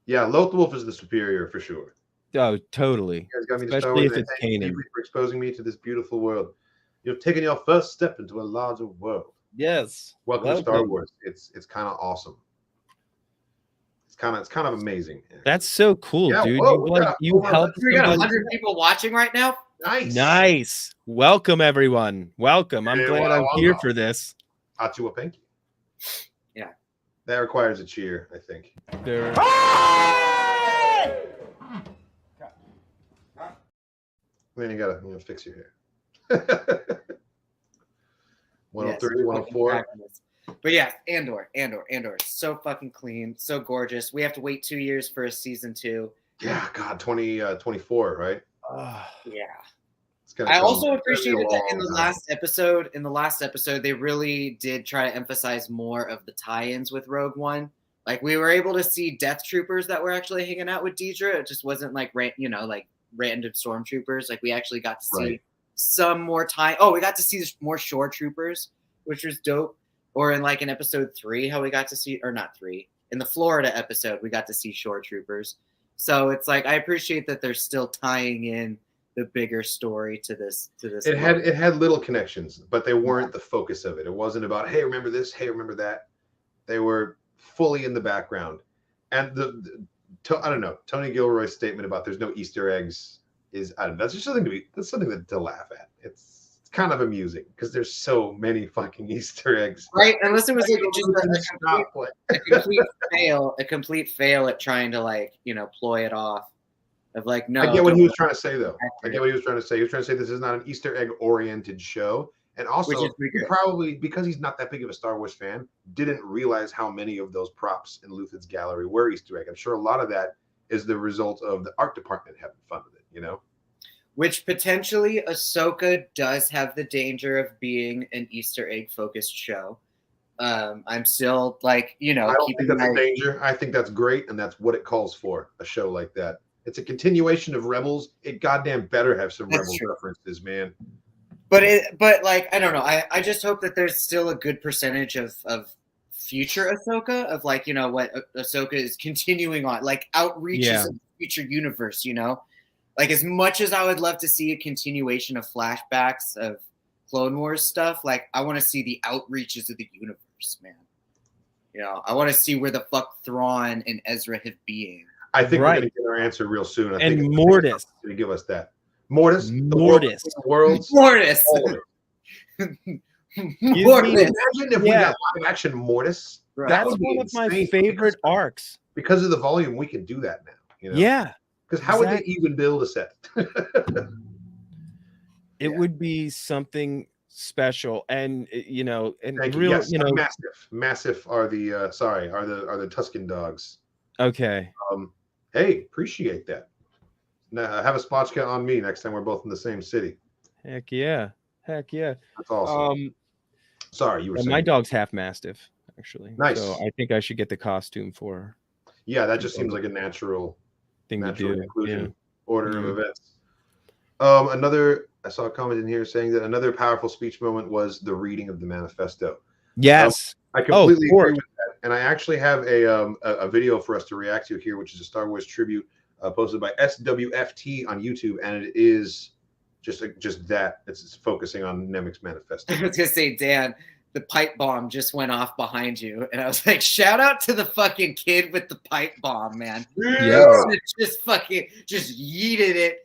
Yeah, Loth Wolf is the superior for sure. Oh, totally. You guys got me to Star Especially Wars. if it's Thank you Kanan. for exposing me to this beautiful world. You've taken your first step into a larger world. Yes. Welcome to Star Wars. It's kind of awesome. It's kind of amazing. That's so cool, Yeah, dude. whoa, You helped. We got somebody- 100 people watching right now. Nice. Welcome, everyone. Welcome. I'm Hey, glad well, I'm here for this. Achua Pinky. Yeah. That requires a cheer, I think. There. Then you gotta fix your hair. 103, 104. But yeah, Andor is so fucking clean, so gorgeous. We have to wait 2 years for a season 2. Yeah, God, 2024, right? Yeah. It's gonna I come- also it's gonna be a appreciated that long in the time. last episode, they really did try to emphasize more of the tie-ins with Rogue One. Like we were able to see Death Troopers that were actually hanging out with Deidre. It just wasn't like like random stormtroopers. Like we actually got to see some more time. Oh, we got to see more shore troopers, which was dope. Or in like in episode 3, how we got to see, or not 3, in the Florida episode, we got to see shore troopers. So it's like I appreciate that they're still tying in the bigger story to this. It had little connections, but they weren't the focus of it. It wasn't about, hey, remember this, hey, remember that. They were fully in the background. And I don't know, Tony Gilroy's statement about there's no Easter eggs is that's just something to laugh at. It's kind of amusing because there's so many fucking Easter eggs. Right, unless it was like just a complete fail at trying to ploy it off. Of like, no. I get what he was trying to say though. I get what he was trying to say. He was trying to say this is not an Easter egg oriented show. And also, he probably, because he's not that big of a Star Wars fan, didn't realize how many of those props in Luthen's gallery were Easter egg. I'm sure a lot of that is the result of the art department having fun with it, you know? Which potentially Ahsoka does have the danger of being an Easter egg focused show. I'm still I don't think that's a danger. I think that's great, and that's what it calls for, a show like that. It's a continuation of Rebels. It goddamn better have some Rebels references, man. But I don't know. I just hope that there's still a good percentage of future Ahsoka, of what Ahsoka is continuing on, like outreaches of the future universe, Like as much as I would love to see a continuation of flashbacks of Clone Wars stuff, like I want to see the outreaches of the universe, man. I want to see where the fuck Thrawn and Ezra have been. I think we're going to get our answer real soon. I think Mortis going to give us that. Mortis. Mortis. Mortis. Imagine if we got live action Mortis. That's one of my favorite arcs. Because of the volume, we can do that now. Yeah. Because how would they even build a set? It would be something special, and massive are the Tuscan dogs. Okay. Hey, appreciate that. Now, have a spotchka on me next time we're both in the same city. Heck yeah. That's awesome. Sorry, you were saying. My dog's half Mastiff, actually. Nice. So I think I should get the costume for her. Yeah, that just seems like a natural thing to do. Inclusion order of events. I saw a comment in here saying that another powerful speech moment was the reading of the manifesto. Yes. I completely agree with that. And I actually have a video for us to react to here, which is a Star Wars tribute posted by SWFT on YouTube, and it is just that. It's focusing on Nemec's manifesto. I was gonna say, Dan, the pipe bomb just went off behind you, and I was like, shout out to the fucking kid with the pipe bomb, man. Yeah. Just yeeted it.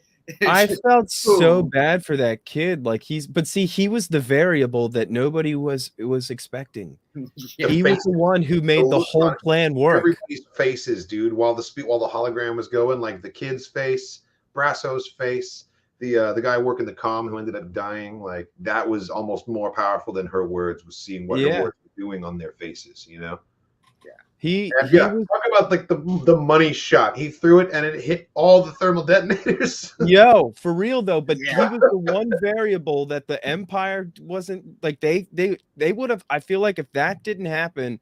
I felt so bad for that kid. He was the variable that nobody was expecting. He was the one who made the whole plan work. Everybody's faces, dude. While the hologram was going, like the kid's face, Brasso's face, the guy working the comm who ended up dying, like that was almost more powerful than her words. Was seeing what her words were doing on their faces, He And yeah, was, talk about like the money shot. He threw it and it hit all the thermal detonators. yo, for real though, but Yeah. he was the one variable that the Empire wasn't like they would have. I feel like if that didn't happen,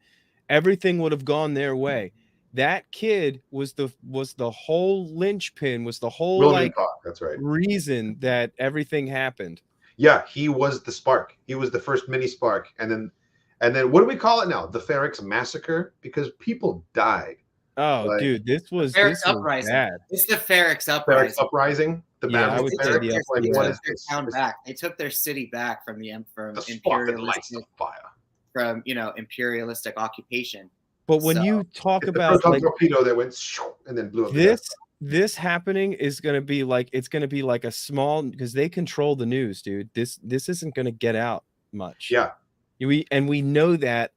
everything would have gone their way. That kid was the whole linchpin, was the whole William like Talk, that's right. reason that everything happened. Yeah, he was the spark. He was the first mini spark, and then what do we call it now? The Ferrex massacre, because people died. Oh, Like, dude, this was Uprising. bad. It's the Ferrex Ferrex Uprising. uprising. The Yeah, battle I would of say Ferrex. the They Like, took what their is this? town back. They took their city back from the The spot that lights imperialistic, the fire. from But imperialistic occupation. when So- you talk It's the about proton like torpedo that went and then blew up. this happening is going to be like, it's going to be like a small, because they control the news, dude. This isn't going to get out much. Yeah, We know that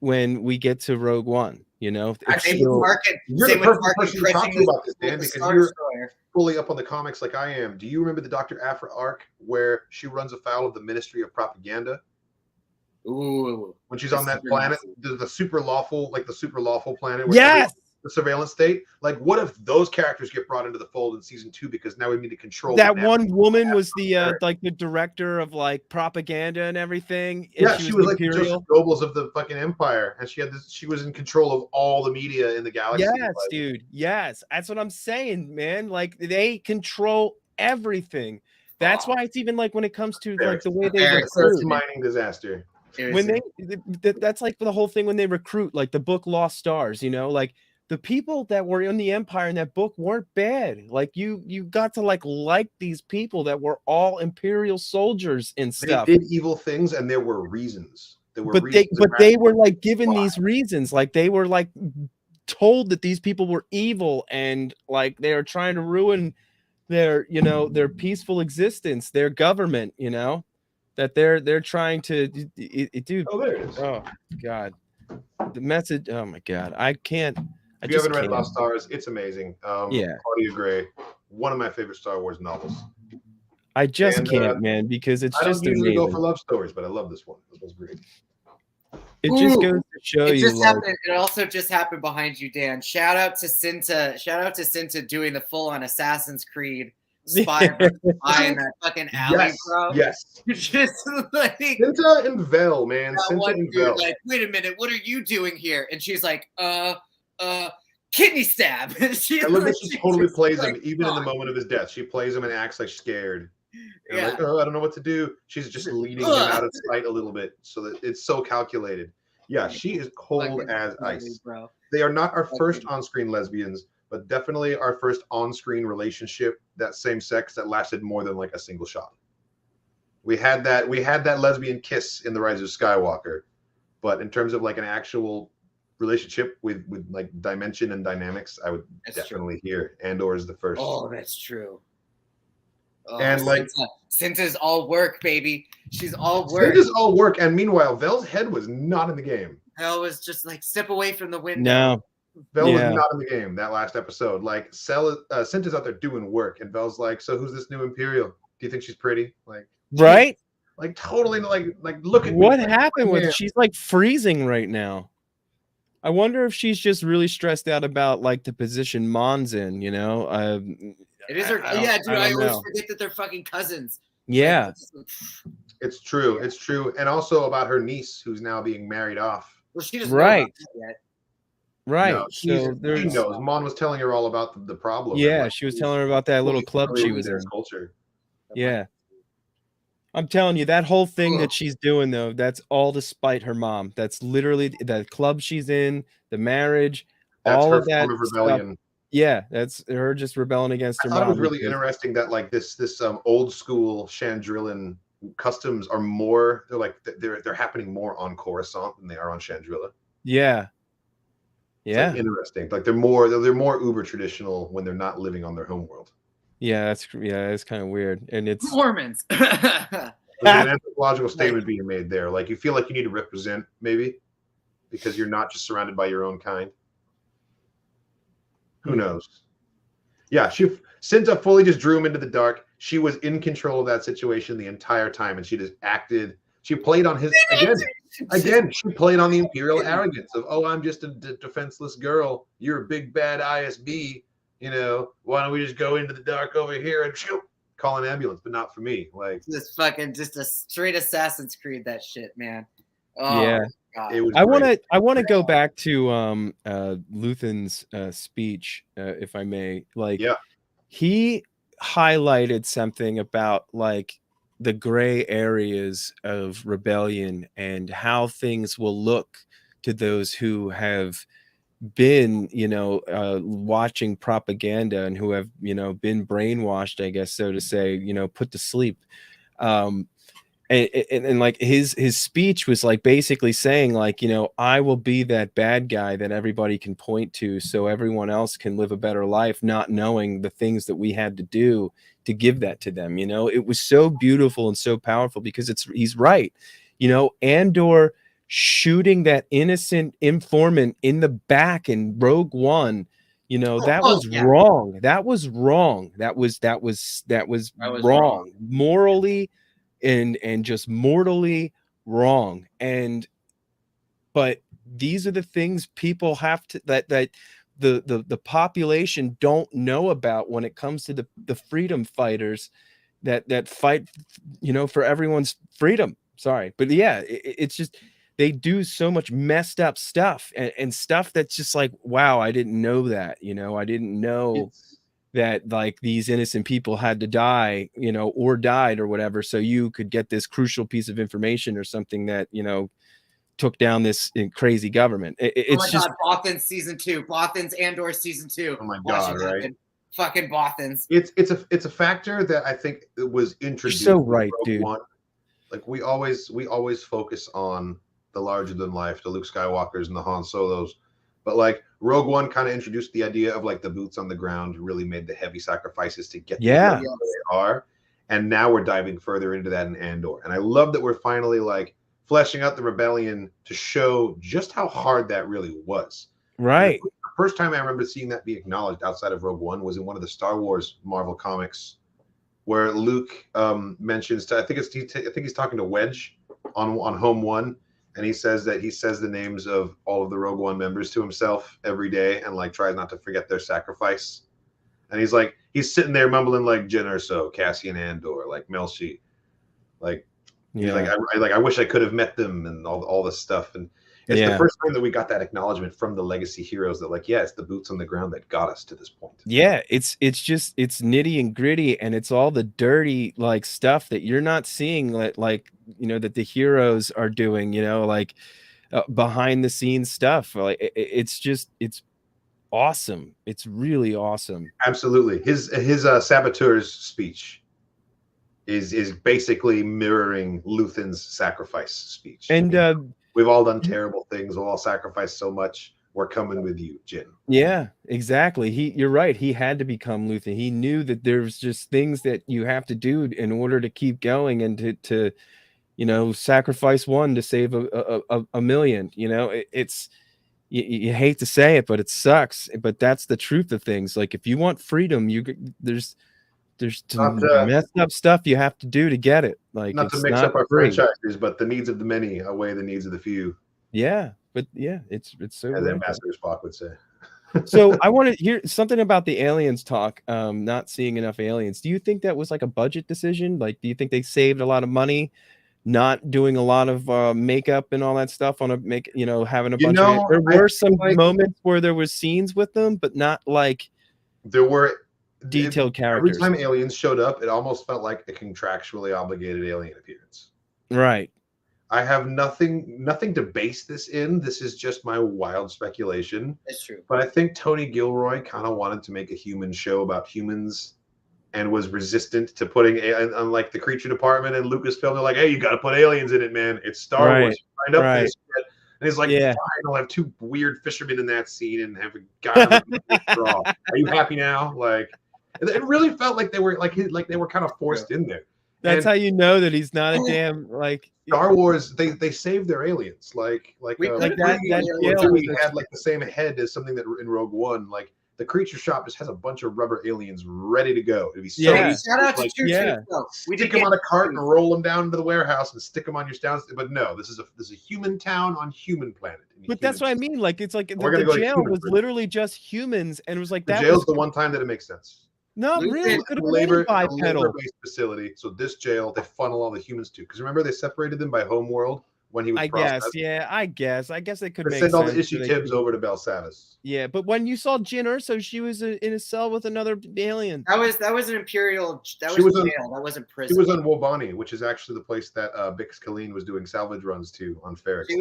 when we get to Rogue One, you know. It's Same still- with Market. you're Same the with perfect Market person to talk to pressing about this, Dan, the because Star you're Destroyer. fully up on the comics like I am. Do you remember the Dr. Aphra arc where she runs afoul of the Ministry of Propaganda? Ooh. When she's The on that super planet, Nazi. the super lawful planet. Where Yes. the surveillance state. Like, what if those characters get brought into the fold in season 2 because now we need to control That the one woman was the Eric. like the director of like propaganda and everything. And Yeah, she was like the imperial. Joseph Goebbels of the fucking empire, and she had this. She was in control of all the media in the galaxy. Yes, like, dude. Yes, that's what I'm saying, man. Like they control everything. That's why it's even like when it comes to like the way they Eric's First recruit. mining disaster. It was- When that's like the whole thing when they recruit, like the book Lost Stars, you know, like the people that were in the Empire in that book weren't bad. Like you got to like these people that were all Imperial soldiers and They stuff. did evil things, and there were reasons. There were But reasons they were like given why. these reasons, like they were like told that these people were evil and like they are trying to ruin their peaceful existence, their government, that they're trying to dude. Oh, there it is. Oh god, the message. Oh my god, I can't. If you haven't read Lost Stars, it's amazing. Yeah. Claudia Gray, one of my favorite Star Wars novels. I just And, can't, man, because it's I don't just usually go for amazing. love stories, but I love this one. This one's great. It just Ooh, goes to show It you, just like, happened. It also just happened behind you, Dan. Shout out to Cinta. Shout out to Cinta doing the full-on Assassin's Creed spy versus spy in that fucking alley, Yes, bro. yes. Just like Cinta and Vel, man. that Cinta one and dude, Vel. like, wait a minute, what are you doing here? And she's like, kidney stab. She, I love that like, she totally just, plays like, him, even in the fuck. moment of his death. She plays him and acts like scared. And Yeah. like, oh, I don't know what to do. She's just leading him out of sight a little bit, so that it's so calculated. Yeah, she is cold Fucking as lovely, ice. bro. They are not our first on-screen lesbians, but definitely our first on-screen relationship that same sex that lasted more than like a single shot. We had that lesbian kiss in The Rise of Skywalker, but in terms of like an actual relationship with like dimension and dynamics, I would That's definitely hear Andor is the first. Oh, that's true. Oh, And, like- Cinta's all work, baby. She's all work. It is all work, and meanwhile, Vel's head was not in the game. Hell was just like step away from the window. no, Vel Yeah. was not in the game that last episode. Like, Cinta's out there doing work, and Vel's like, "So who's this new Imperial? Do you think she's pretty?" right? Like totally, like look at What me. happened with Yeah. She's like freezing right now. I wonder if she's just really stressed out about like the position Mon's in, It is her. I don't- Yeah, dude. I I don't always know. forget that they're fucking cousins. Yeah. It's true. It's true, and also about her niece who's now being married off. Well, she doesn't Right. know about that yet. Right. No, So she there's knows. Mon was telling her all about the problem. yeah, and, she was telling her about that little club she was in. Culture. Yeah. I'm telling you, that whole thing Ugh. that she's doing though, that's all to spite her mom. That's literally the club she's in, the marriage, That's all her of that form of stuff. rebellion. Yeah, that's her just rebelling against I her thought mom. it was really because- interesting that like this old school Chandrillan customs are more. They're happening more on Coruscant than they are on Chandrilla. Yeah. It's, Yeah. like, interesting. Like they're more uber traditional when they're not living on their homeworld. It's kind of weird. And it's Mormons. There's an anthropological statement being made there. Like you feel like you need to represent maybe because you're not just surrounded by your own kind. Who knows? Yeah, Cinta fully just drew him into the dark. She was in control of that situation the entire time, and she just acted. She played on his again. Again, she played on the imperial arrogance of, oh, I'm just a defenseless girl. You're a big bad ISB. You know, why don't we just go into the dark over here and shoot, call an ambulance, but not for me. Like just fucking just a straight Assassin's Creed that shit, man. Oh, Yeah. God. it was. I great. want to go back to Luthen's speech, if I may. Like, Yeah. he highlighted something about like the gray areas of rebellion and how things will look to those who have been, watching propaganda and who have, been brainwashed, I guess, so to say, put to sleep. And like his speech was like basically saying like, I will be that bad guy that everybody can point to so everyone else can live a better life, not knowing the things that we had to do to give that to them. It was so beautiful and so powerful because he's right. Andor shooting that innocent informant in the back in Rogue One, that was wrong. That was wrong. That was wrong. Morally and just mortally wrong. But these are the things people have to that the population don't know about when it comes to the freedom fighters that fight, for everyone's freedom. Sorry, but yeah, it's just they do so much messed up stuff and stuff that's just like, wow, I didn't know that. I didn't know that like these innocent people had to die, or died or whatever, so you could get this crucial piece of information or something that, took down this crazy government. It's just Bothan's season 2, Bothan's Andor season 2. Oh my God, right? Happen. Fucking Bothan's. It's a factor that I think it was introduced. You're so right, dude. One. Like we always focus on the larger than life, the Luke Skywalkers and the Han Solos. But like Rogue One kind of introduced the idea of like the boots on the ground, really made the heavy sacrifices to get where they are. And now we're diving further into that in Andor. And I love that we're finally like fleshing out the rebellion to show just how hard that really was. Right. The first time I remember seeing that be acknowledged outside of Rogue One was in one of the Star Wars Marvel comics, where Luke mentions I think he's talking to Wedge on Home One. And he says the names of all of the Rogue One members to himself every day and like tries not to forget their sacrifice. And he's sitting there mumbling like Jyn Erso, Cassian Andor, like Melshi, like he's like I wish I could have met them and all this stuff. And it's the first time that we got that acknowledgement from the legacy heroes that like, it's the boots on the ground that got us to this point. Yeah, it's nitty and gritty, and it's all the dirty like stuff that you're not seeing that that the heroes are doing, like behind the scenes stuff. Like it's awesome. It's really awesome. Absolutely. His saboteur's speech is basically mirroring Luthen's sacrifice speech. And we've all done terrible things. We'll all sacrifice so much. We're coming with you, Jyn. Yeah, exactly. You're right. He had to become Luthen. He knew that there's just things that you have to do in order to keep going and to sacrifice one to save a million. It's you hate to say it, but it sucks. But that's the truth of things. Like if you want freedom, there's some messed up stuff you have to do to get it. Like not to mix up our franchises, but the needs of the many outweigh the needs of the few. Yeah, but yeah, it's so. As Ambassador Spock would say. So I want to hear something about the aliens talk. Not seeing enough aliens. Do you think that was like a budget decision? Like, do you think they saved a lot of money, not doing a lot of makeup and all that stuff on having a bunch of? There were some moments where there was scenes with them, but not like there were detailed characters. Every time aliens showed up, it almost felt like a contractually obligated alien appearance. Right. I have nothing to base this in. This is just my wild speculation. That's true. But I think Tony Gilroy kind of wanted to make a human show about humans and was resistant to putting, unlike the creature department and Lucasfilm, they're like, hey, you got to put aliens in it, man. It's Star Wars. Signed up for this shit. And he's like, fine, I'll have two weird fishermen in that scene and have a guy draw. Are you happy now? Like, it really felt like they were like they were kind of forced in there. That's how you know that he's not a damn like Star Wars. They saved their aliens. Like that. We had like the same head as something that in Rogue One. Like the creature shop just has a bunch of rubber aliens ready to go. It'd be so Yeah. easy. Shout out to Like, Two yeah. Tubes, though. We stick did them on get a cart and roll them down into the warehouse and stick them on your town. But no, this is a human town on human planet. But that's what I mean. Like it's like We're gonna the go to jail human was prison. literally just humans, and it was like The that jail's was the one time that it makes sense. not Luthen- really. It could have been any It's a bipedal. labor-based facility. So this jail, they funnel all the humans to. Because remember, they separated them by homeworld when he was I processed. guess, yeah, I guess they could They make send all sense. the issue They Tibbs could- over to Belsavis. Yeah, but when you saw Jyn Erso, she was in a cell with another alien. That was an Imperial. That She was was on- jail. That wasn't She prison. was on Wobani, which is actually the place that Bix Colleen was doing salvage runs to on Ferrex. She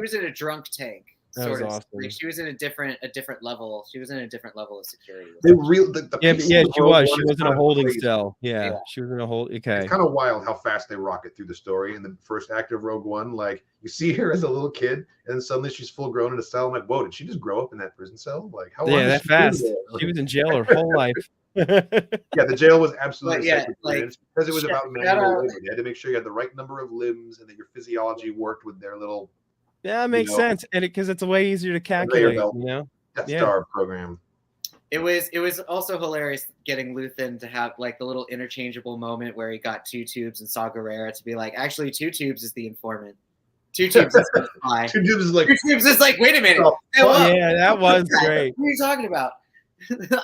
was in a drunk tank. That was Sort of. awesome. Like, she was in a different level. She was in a different level of security. They real the Yeah, piece yeah, of she Rogue was. One She is was in kind a of holding crazy. cell. Yeah, Yeah. she was in a hold. Okay. It's kind of wild how fast they rocket through the story in the first act of Rogue One. Like you see her as a little kid, and then suddenly she's full grown in a cell. I'm like, whoa, did she just grow up in that prison cell? Like how long? Yeah, did that she fast. do that? She was in jail her whole life. Yeah, the jail was absolutely But yeah, sacred. like, It's because it was shout- about shout manual out- labor. You had to make sure you had the right number of limbs and that your physiology worked with their little Yeah, it makes know, sense, and because it's way easier to calculate. belt. You know. Death Yeah. Star program. It was also hilarious getting Luthen to have like the little interchangeable moment where he got Two Tubes and Saw Gerrera to be like, actually, Two Tubes is the informant. Two Tubes is the spy. Two Tubes is like, Two Tubes is like, wait a minute. Oh, Hey, whoa. Yeah, that was great. What are you talking about?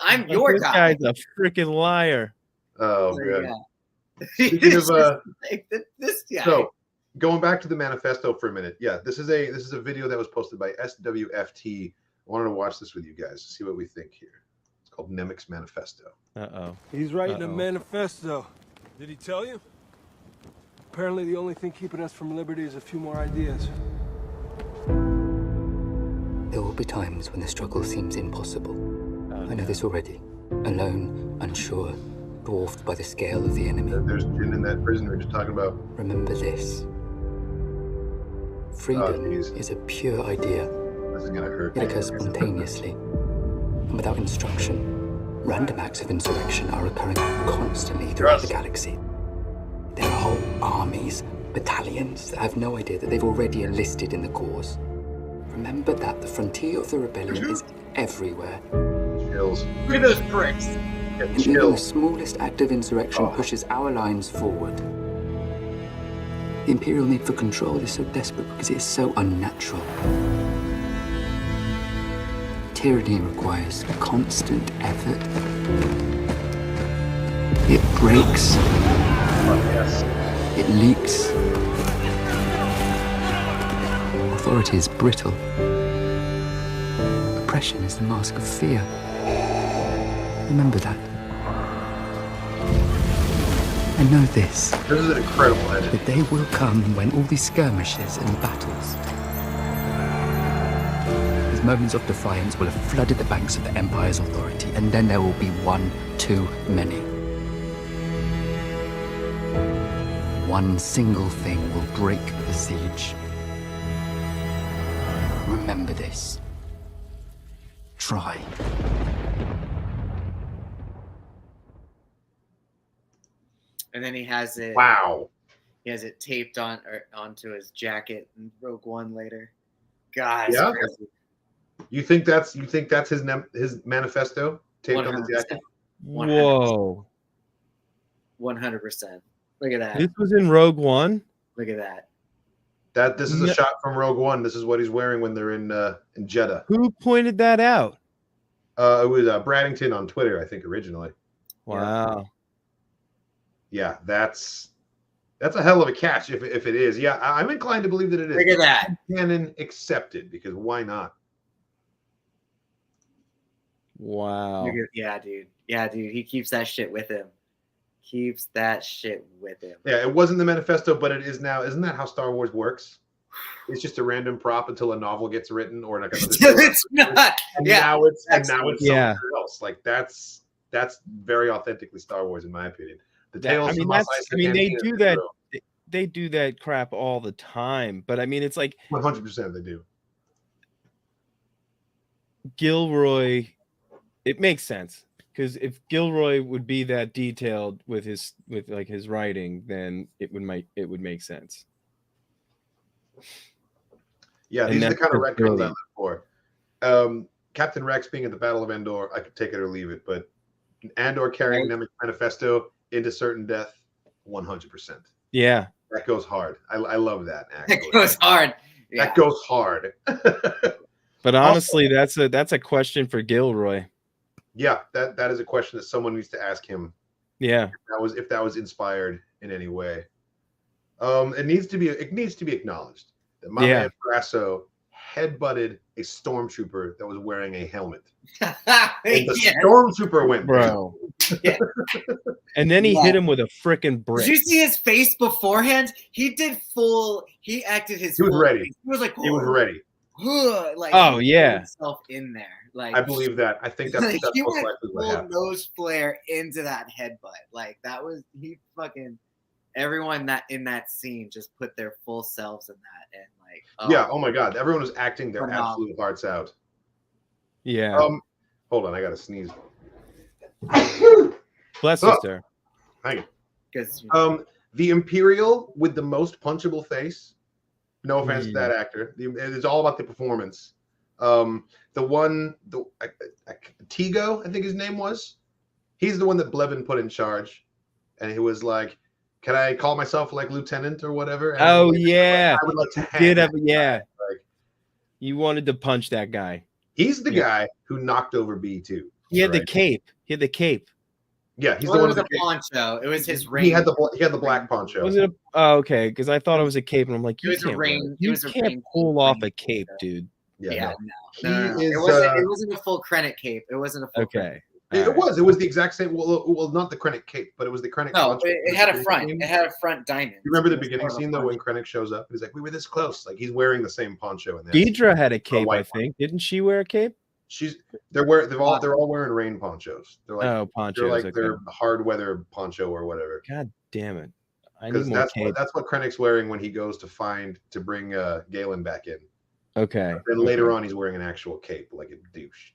I'm your This guy. guy's a freaking liar. oh, So, good. yeah. Speaking It's of, just like, this guy. So, going back to the manifesto for a minute, yeah, this is a video that was posted by SWFT. I wanted to watch this with you guys to see what we think here. It's called Nemec's Manifesto. Uh-oh. He's writing a Uh-oh. manifesto. Did he tell you? Apparently the only thing keeping us from liberty is a few more ideas. There will be times when the struggle seems impossible. Oh, I know this already. Alone, unsure, dwarfed by the scale of the enemy. There's Jyn in that prison we were just talking about. Remember this. Freedom geez. is a pure idea. This is gonna hurt. It occurs spontaneously and without instruction. Random acts of insurrection are occurring constantly throughout the galaxy. There are whole armies, battalions that have no idea that they've already enlisted in the cause. Remember that the frontier of the rebellion is everywhere. Chills. Look at those pricks. Get And even the chills. smallest act of insurrection pushes our lines forward. The Imperial need for control is so desperate because it is so unnatural. Tyranny requires constant effort. It breaks. Yes. It leaks. Authority is brittle. Oppression is the mask of fear. Remember that. And know this, This is an incredible edit. the day will come when all these skirmishes and battles, these moments of defiance will have flooded the banks of the Empire's authority, and then there will be one too many. One single thing will break the siege. Remember this. Try. And then he has it. Wow. He has it taped onto his jacket in Rogue One later. God, it's Yeah? crazy. You think that's his manifesto taped on the jacket? 100%. Whoa. 100%. Look at that. This was in Rogue One. Look at that. This is a shot from Rogue One. This is what he's wearing when they're in Jeddah. Who pointed that out? It was Braddington on Twitter, I think, originally. Wow. Yeah, that's a hell of a catch if it is. Yeah, I'm inclined to believe that it is. Look at that. Canon accepted, because why not? Wow. Yeah, dude. Yeah, dude. He keeps that shit with him. Keeps that shit with him. Yeah, it wasn't the manifesto, but it is now. Isn't that how Star Wars works? It's just a random prop until a novel gets written or like another It's not. and Yeah. now it's Yeah. something else. Like that's very authentically Star Wars in my opinion. The That- tales I mean, from Mos that's- Eisley I mean, they Cantina do is that. real. They do that crap all the time. But I mean, it's like 100% they do. Gilroy. It makes sense because if Gilroy would be that detailed with his writing, then it would make sense. Yeah, And these are the that's kind of what's retcons I brilliant. look for. Captain Rex being at the Battle of Andor, I could take it or leave it, but Andor carrying Nemik's manifesto into certain death, 100%. Yeah. That goes hard. I love that. Actually, That goes hard. Yeah. That goes hard. But honestly, that's a question for Gilroy. Yeah, that is a question that someone needs to ask him. Yeah. If that was inspired in any way. It needs to be acknowledged that my man Brasso headbutted a stormtrooper that was wearing a helmet. And the stormtrooper went, bro. And then he hit him with a freaking brick. Did you see his face beforehand? He acted his. He was ready. Face. He was like, he was ready. Like, oh yeah, himself in there. Like, I believe that. I think that's he most went likely what full happened. nose flare into that headbutt. Like that was everyone that in that scene just put their full selves in that and like. Yeah. Oh my God. Everyone was acting their absolute hearts out. Yeah. Hold on. I gotta sneeze. Bless you, sir. Thank you. The Imperial with the most punchable face. No offense to that actor. It's all about the performance. The Tigo, I think his name was. He's the one that Blevin put in charge, and he was like, "Can I call myself like lieutenant or whatever?" And oh like, yeah, I would like to have yeah. Like, you wanted to punch that guy. He's the guy who knocked over B2. He had the cape. He had the cape. Yeah, he's the one with the poncho. It was his ring. He had the black poncho. Was it? Okay, because I thought it was a cape, and I'm like, you can't pull off a cape, dude. Yeah, no. It wasn't a full Krennic cape. It wasn't a full. Okay. It was the exact same. Well, not the Krennic cape, but it was the Krennic. No, it had a front. It had a front diamond. You remember the beginning scene though, when Krennic shows up? He's like, "We were this close." Like he's wearing the same poncho. And Deidre had a cape, I think. Didn't she wear a cape? They're all wearing rain ponchos. They're like ponchos. They're like their hard weather poncho or whatever. God damn it! Because that's what Krennic's wearing when he goes to bring Galen back in. Okay. Then later on, he's wearing an actual cape, like a douche.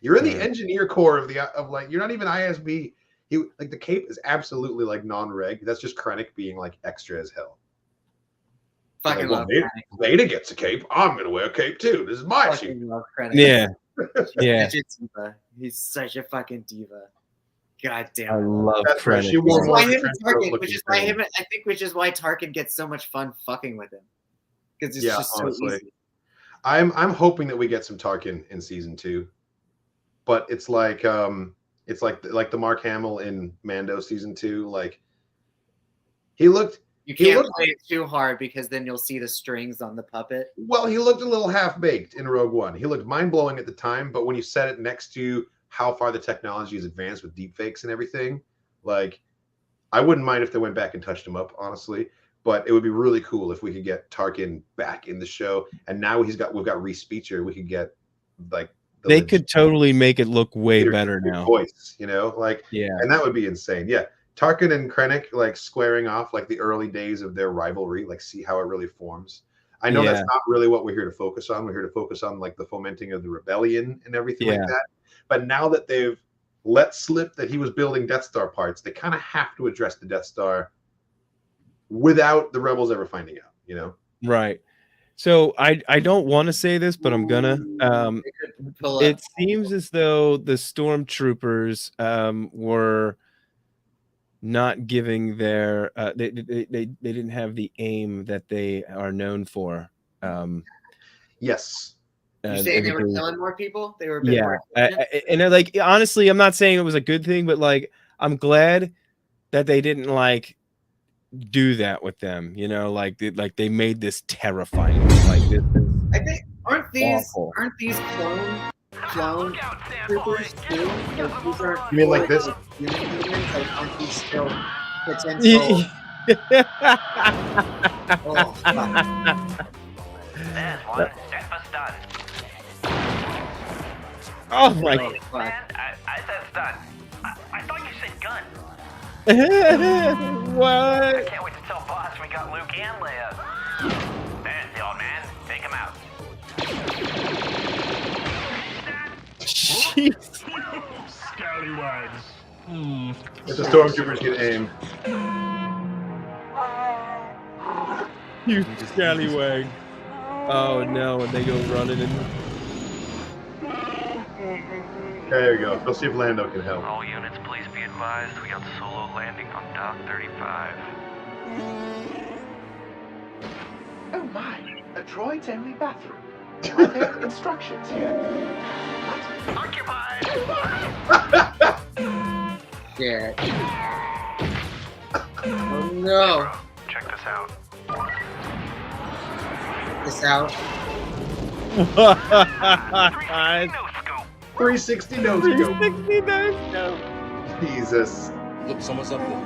You're in the engineer corps of like you're not even ISB. The cape is absolutely like non-reg. That's just Krennic being like extra as hell. Fucking love Vader gets a cape. I'm gonna wear a cape too. This is my chief. Yeah. Yeah. He's such a fucking diva. God damn. I love Krennic. Which is why Tarkin gets so much fun fucking with him. Because it's just so easy. I'm hoping that we get some Tarkin in season 2. But it's like the Mark Hamill in Mando season 2. Like you can't play it too hard because then you'll see the strings on the puppet. Well, he looked a little half-baked in Rogue One. He looked mind-blowing at the time, but when you set it next to how far the technology is advanced with deepfakes and everything, like I wouldn't mind if they went back and touched him up, honestly. But it would be really cool if we could get Tarkin back in the show. And now we've got Reese Beecher. We could get like they could totally make it look way better now. Voice, and that would be insane. Yeah. Tarkin and Krennic like squaring off like the early days of their rivalry, like see how it really forms. I know that's not really what we're here to focus on. We're here to focus on like the fomenting of the rebellion and everything like that. But now that they've let slip that he was building Death Star parts, they kind of have to address the Death Star without the rebels ever finding out, Right. So I don't want to say this, but I'm gonna. It seems as though the stormtroopers were not giving their they didn't have the aim that they are known for. Yes. You saying they were killing more people? They were and like honestly, I'm not saying it was a good thing, but like I'm glad that they didn't like do that with them, like they made this terrifying. Like this is I think aren't these clone troopers too? Like, these are you mean like this? Like, aren't these still potential? Oh, fuck. There's one. Breakfast done. Oh my God. I said stun. I thought you said gun. What? I can't wait to tell boss we got Luke and Leia. There's the old man. Take him out. Jeez. Scallywags. If the stormtroopers get aim. You scallywag. Oh no, and they go running in. There you go. Go see if Lando can help. All units, please be advised. We got solo landing on Dock 35. Oh my, a droid's only bathroom. Are there instructions here? Occupied! Yeah. Oh no. Check this out. This out. 360 no scope. 360 no. Jesus. Look, someone's up there.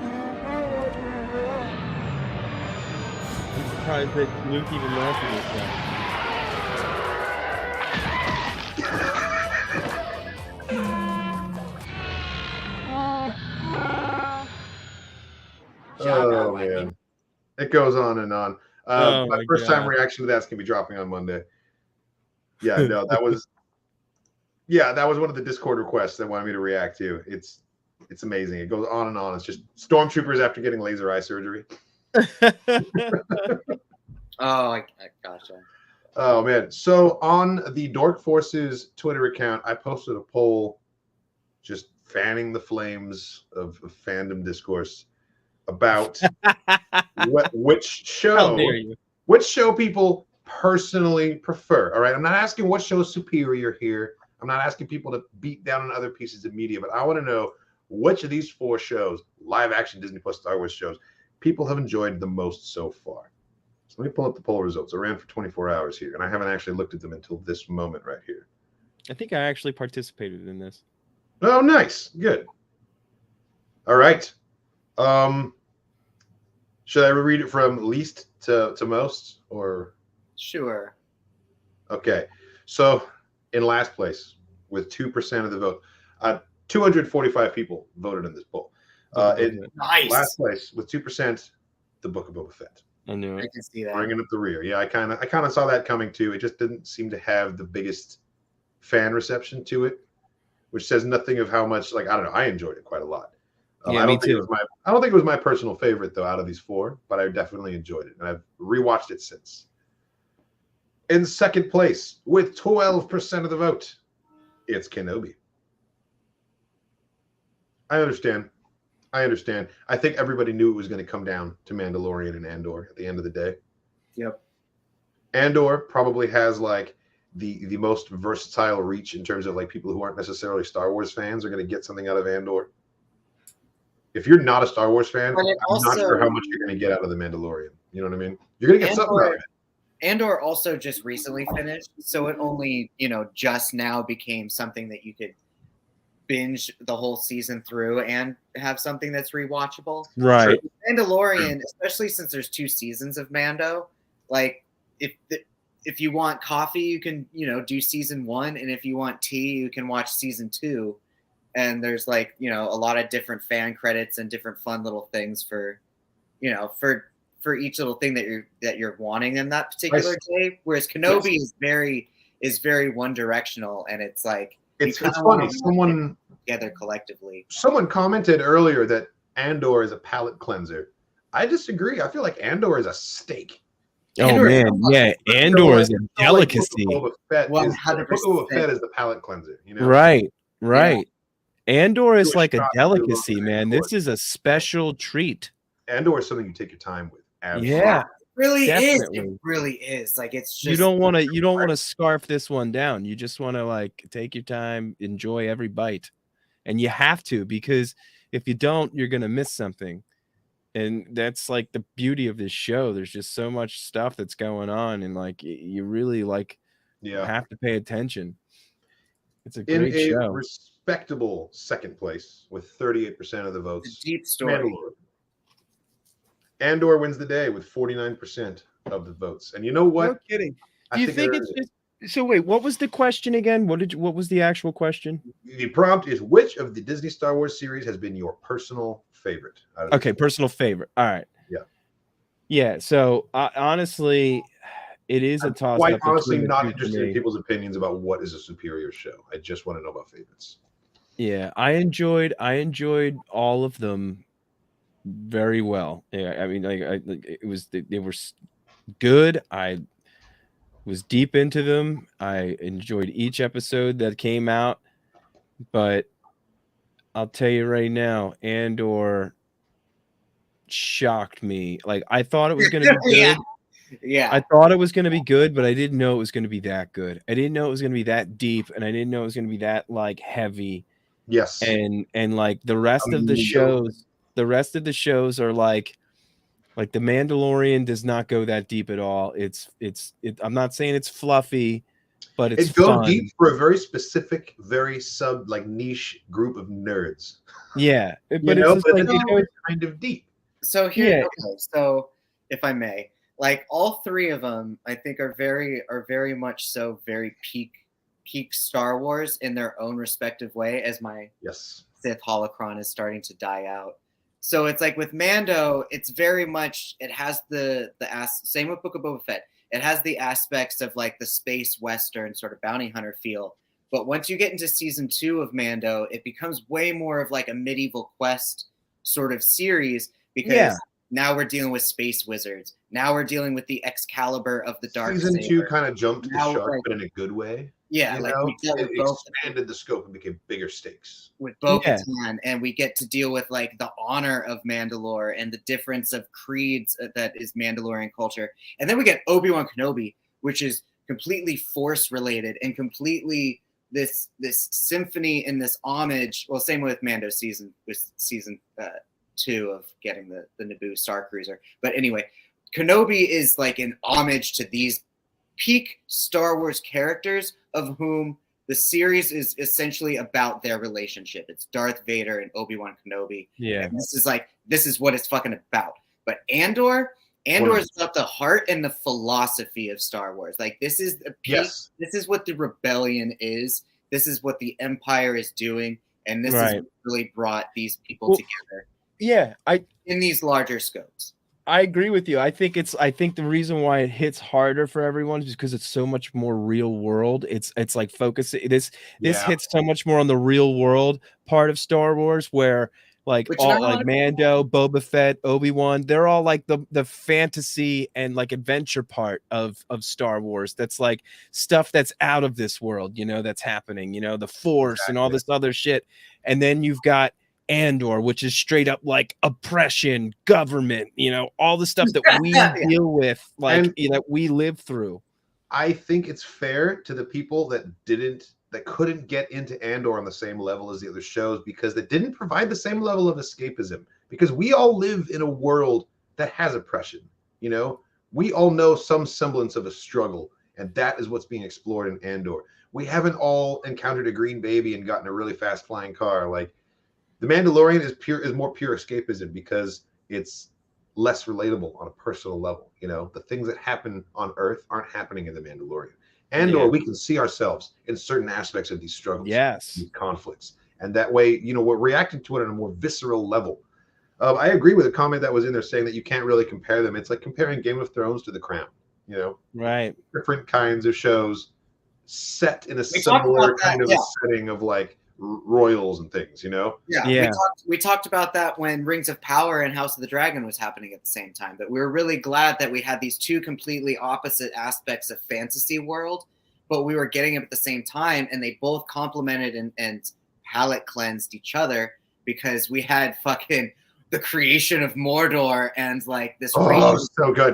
I'm surprised that Luke even launched this guy. Oh man, it goes on and on. My first time reaction to that's gonna be dropping on Monday. Yeah, no, that was one of the Discord requests that wanted me to react to. It's amazing. It goes on and on. It's just stormtroopers after getting laser eye surgery. I gotcha. Oh man. So on the Dork Forces Twitter account, I posted a poll just fanning the flames of fandom discourse about which show people personally prefer. All right. I'm not asking what show is superior here. I'm not asking people to beat down on other pieces of media, but I want to know which of these 4 shows, live action Disney Plus Star Wars shows, people have enjoyed the most so far. So let me pull up the poll results. I ran for 24 hours here, and I haven't actually looked at them until this moment right here. I think I actually participated in this. Oh, nice. Good. All right. Should I read it from least to most, or? Sure. Okay. So in last place with 2% of the vote, 245 people voted in this poll. Nice. Last place with 2%, the Book of Boba Fett. I knew it. I can see that. Bringing up the rear. Yeah, I kind of saw that coming too. It just didn't seem to have the biggest fan reception to it, which says nothing of how much, like, I don't know, I enjoyed it quite a lot. Yeah, me too. I don't think it was my personal favorite though out of these 4, but I definitely enjoyed it, and I've rewatched it since. In second place with 12% of the vote, it's Kenobi. I understand. I think everybody knew it was going to come down to Mandalorian and Andor at the end of the day. Yep. Andor probably has like the most versatile reach in terms of like people who aren't necessarily Star Wars fans are going to get something out of Andor. If you're not a Star Wars fan, I'm not sure how much you're going to get out of the Mandalorian. You know what I mean? You're going to get something out of it. Andor also just recently finished, so it only, just now became something that you could binge the whole season through and have something that's rewatchable. Right. Mandalorian, especially since there's 2 seasons of Mando, like if you want coffee, you can, do season 1, and if you want tea, you can watch season 2. And there's like, a lot of different fan credits and different fun little things for each little thing that you're wanting in that particular day. Whereas Kenobi is very one directional, and it's like it's funny. Someone together collectively. Someone commented earlier that Andor is a palate cleanser. I disagree. I feel like Andor is a steak. Oh Andor man, Andor is a delicacy. Boba Fett is the palate cleanser. Right. Yeah. Andor is like a delicacy, man. This is a special treat. Andor is something you take your time with. Absolutely. Yeah, it really definitely. is. It really is. Like it's just you don't want to scarf this one down. You just want to like take your time, enjoy every bite, and you have to, because if you don't, you're gonna miss something. And that's like the beauty of this show. There's just so much stuff that's going on, and like you really have to pay attention. It's a great show. Respectable second place with 38% of the votes. The deep story. Andor wins the day with 49% of the votes. And you know what? No kidding. Do you think it's just so? Wait, what was the question again? What was the actual question? The prompt is, which of the Disney Star Wars series has been your personal favorite? Okay, personal favorite. All right. Yeah. So honestly, it is a toss-up. Quite honestly, not interested in people's opinions about what is a superior show. I just want to know about favorites. Yeah, I enjoyed all of them very well. Yeah, I mean, they were good. I was deep into them. I enjoyed each episode that came out. but I'll tell you right now, Andor shocked me. Like, I thought it was going to be good. Yeah. I thought it was going to be good, but I didn't know it was going to be that good. I didn't know it was going to be that deep, and I didn't know it was going to be that like heavy. Yes. And like the rest of the shows are like the Mandalorian does not go that deep at all. I'm not saying it's fluffy, but it's It goes fun. deep for a very specific, very niche group of nerds. Yeah, but it goes kind of deep. So here, okay, so if I may, like all three of them, I think are very much so very peak Star Wars in their own respective way. As my Sith holocron is starting to die out, so it's like with Mando, it's very much it has the same with Book of Boba Fett. It has the aspects of like the space western sort of bounty hunter feel. But once you get into season 2 of Mando, it becomes way more of like a medieval quest sort of series because now we're dealing with space wizards. Now we're dealing with the Excalibur of the dark Season saber. 2 kind of jumped the shark, but in a good way. Yeah, you like know? we dealt with It both expanded the scope and became bigger stakes. with Bo-Katan, and we get to deal with like the honor of Mandalore and the difference of creeds that is Mandalorian culture. And then we get Obi-Wan Kenobi, which is completely Force related and completely this symphony and this homage. Well, same with Mando season 2 of getting the Naboo Star Cruiser. But anyway, Kenobi is like an homage to these peak Star Wars characters of whom the series is essentially about their relationship. It's Darth Vader and Obi-Wan Kenobi. Yeah. And this is what it's fucking about. But Andor is about the heart and the philosophy of Star Wars. Like this is the peak, this is what the rebellion is. This is what the Empire is doing. And this is what really brought these people together. Yeah, in these larger scopes. I agree with you. I think the reason why it hits harder for everyone is because it's so much more real world. It's like focusing this hits so much more on the real world part of Star Wars, where like Mando, Boba Fett, Obi-Wan, they're all like the fantasy and like adventure part of Star Wars. That's like stuff that's out of this world, that's happening, the Force and all this other shit. And then you've got Andor, which is straight up like oppression, government, all the stuff that we deal with, that we live through. I think it's fair to the people that couldn't get into Andor on the same level as the other shows because they didn't provide the same level of escapism. Because we all live in a world that has oppression. We all know some semblance of a struggle, and that is what's being explored in Andor. We haven't all encountered a green baby and gotten a really fast flying car. Like, The Mandalorian is more pure escapism because it's less relatable on a personal level. The things that happen on Earth aren't happening in The Mandalorian. Andor, we can see ourselves in certain aspects of these struggles, these conflicts, and that way, we're reacting to it on a more visceral level. I agree with a comment that was in there saying that you can't really compare them. It's like comparing Game of Thrones to The Crown. Right? Different kinds of shows set in a similar kind of a setting of like royals and things, we talked about that when Rings of Power and House of the Dragon was happening at the same time, but we were really glad that we had these two completely opposite aspects of fantasy world, but we were getting them at the same time, and they both complemented and palate cleansed each other because we had fucking the creation of Mordor and like this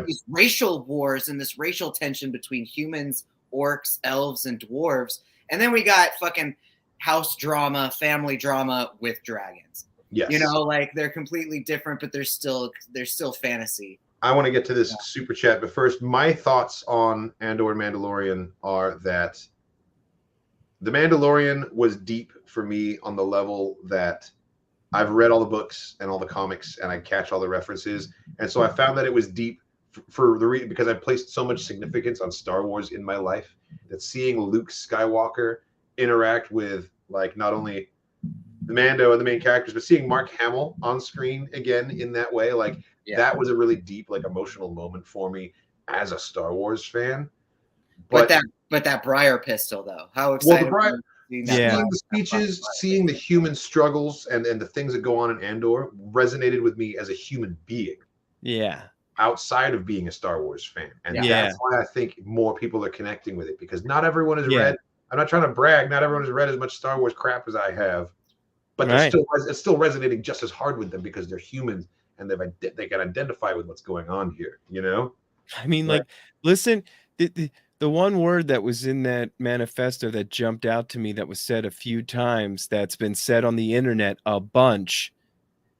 these racial wars and this racial tension between humans, orcs, elves, and dwarves, and then we got fucking house drama, family drama with dragons. Yes. Like they're completely different, but they're still fantasy. I want to get to this super chat, but first, my thoughts on Andor and Mandalorian are that The Mandalorian was deep for me on the level that I've read all the books and all the comics and I catch all the references. And so I found that it was deep for the reason because I placed so much significance on Star Wars in my life that seeing Luke Skywalker interact with like not only the Mando and the main characters, but seeing Mark Hamill on screen again in that way, that was a really deep, like emotional moment for me as a Star Wars fan. But that Briar pistol though, how excited! Seeing the speeches, seeing the human struggles and the things that go on in Andor resonated with me as a human being. Yeah. Outside of being a Star Wars fan. And that's why I think more people are connecting with it because not everyone has read I'm not trying to brag. Not everyone has read as much Star Wars crap as I have, but Right. it's still resonating just as hard with them because they're humans and they can identify with what's going on here. You know. I mean, Right. like, listen, the one word that was in that manifesto that jumped out to me that was said a few times, that's been said on the internet a bunch.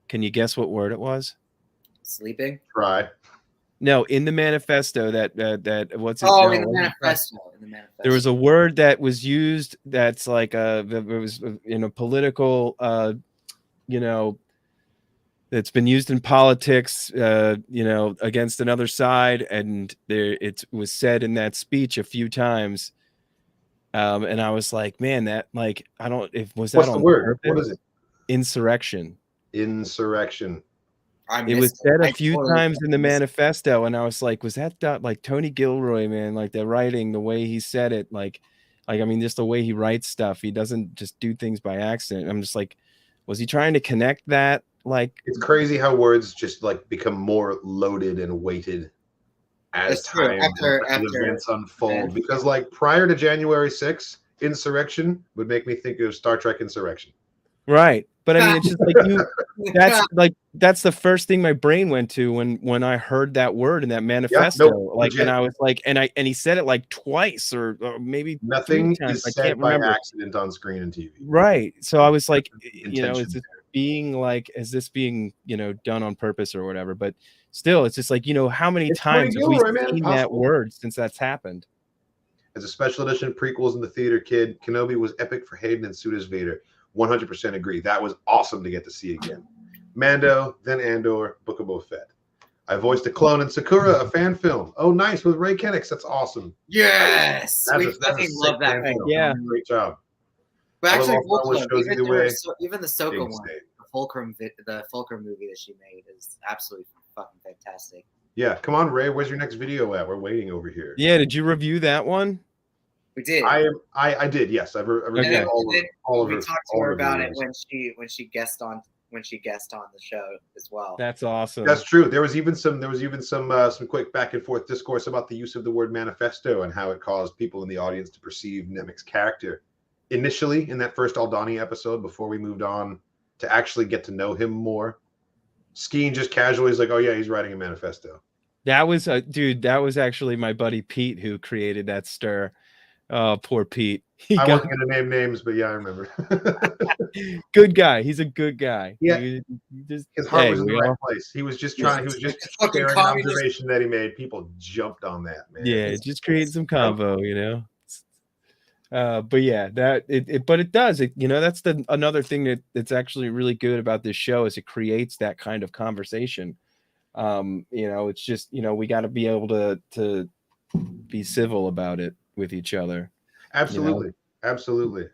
Can you guess what word it was? Sleeping. Try. No, in the manifesto that what's it? Oh, no, in the what was it? manifesto. In the manifesto. There was a word that was used that's like it was in a political you know, that's been used in politics, you know, against another side, and it was said in that speech a few times, and I was like, man, that like I don't if was that What's the on word? purpose? What is it? Insurrection. Insurrection. It was said a few times in the manifesto, and I was like, was that like Tony Gilroy, man? Like the writing, the way he said it, like I mean, just the way he writes stuff. He doesn't just do things by accident. I'm just like, was he trying to connect that? Like, it's crazy how words just like become more loaded and weighted as time after events unfold. Because like prior to January 6th, insurrection would make me think of Star Trek Insurrection. Right. But I mean, it's just like that's the first thing my brain went to when I heard that word in that manifesto. Yeah, no, like, legit. and I was like, and he said it like twice or maybe nothing 3 times. is I said can't by remember. accident on screen and TV. Right. So I was like, you know, is this being, you know, done on purpose or whatever? But still, it's just like, you know, how many times have we seen that word since that's happened? As a special edition prequels in the theater, kid, Kenobi was epic for Hayden and Suda's Vader. 100% agree. That was awesome to get to see again. Mando, then Andor, Book of Boba Fett. I voiced a clone in Sakura, a fan film. Oh, nice, with Ray Kennex. That's awesome. Yes, we fucking love that film. Yeah, great job. But actually, even the Ahsoka one, the Fulcrum movie that she made is absolutely fucking fantastic. Yeah, come on, Ray. Where's your next video at? We're waiting over here. Yeah, did you review that one? We did. I did. Yes, I've reviewed all of her. We talked to her about it when she guest on the show as well. That's awesome. That's true. There was even some quick back and forth discourse about the use of the word manifesto and how it caused people in the audience to perceive Nemec's character initially in that first Aldani episode before we moved on to actually get to know him more. Skeen just casually is like, oh yeah, he's writing a manifesto. That was dude. That was actually my buddy Pete who created that stir. Oh, poor Pete. I wasn't going to name names, but yeah, I remember. Good guy. He's a good guy. Yeah. His heart was in the right place. He was just sharing an observation that he made. People jumped on that, man. Yeah, just create some convo, you know. But yeah, that it does. You know, that's another thing that's actually really good about this show is it creates that kind of conversation. You know, it's just, you know, we got to be able to be civil about it with each other. Absolutely. You know? Absolutely.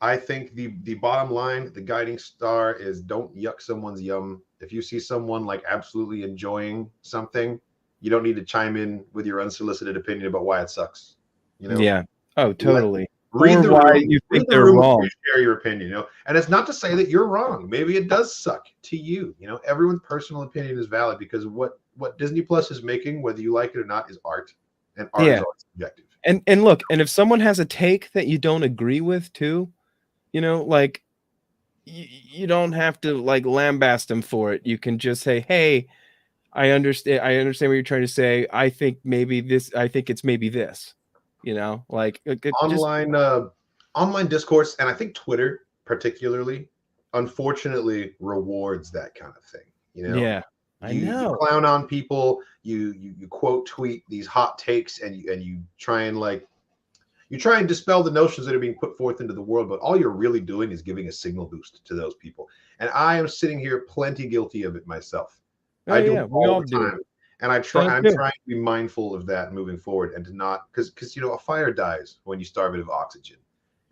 I think the bottom line, the guiding star is don't yuck someone's yum. If you see someone like absolutely enjoying something, you don't need to chime in with your unsolicited opinion about why it sucks. You know? Yeah. Oh, totally. Read the why room, you think the they're room wrong. Share your opinion, you know. And it's not to say that you're wrong. Maybe it does suck to you. You know, everyone's personal opinion is valid because what Disney Plus is making, whether you like it or not, is art. And art is always subjective. And look, and if someone has a take that you don't agree with too, you know, like you don't have to like lambast them for it. You can just say, hey, I understand what you're trying to say. I think it's maybe this, you know, like online discourse, and I think Twitter particularly, unfortunately, rewards that kind of thing. You know, yeah, I know. You clown on people, you quote tweet these hot takes, and you try and dispel the notions that are being put forth into the world, but all you're really doing is giving a signal boost to those people. And I am sitting here plenty guilty of it myself. I do it all the time. And I'm trying to be mindful of that moving forward and to not because you know a fire dies when you starve it of oxygen.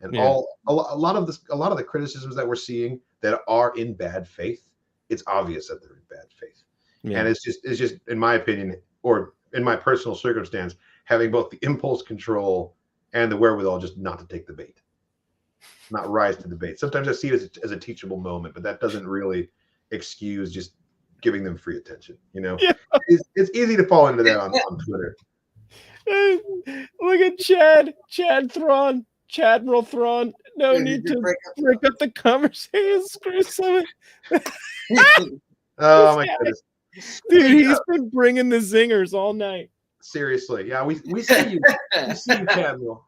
And a lot of the criticisms that we're seeing that are in bad faith, it's obvious that they're in bad faith. Yeah. And it's just in my opinion, or in my personal circumstance, having both the impulse control and the wherewithal just not to take the bait, not rise to the bait. Sometimes I see it as a teachable moment, but that doesn't really excuse just giving them free attention. You know, it's easy to fall into that on Twitter. Look at Chad Thrawn. Chadmiral Thrawn, no Dude, need you to break break up the conversation. Screw Summit. Oh my goodness. Dude, he's been bringing the zingers all night. Seriously. Yeah, we see you. We see you, Cadmiral.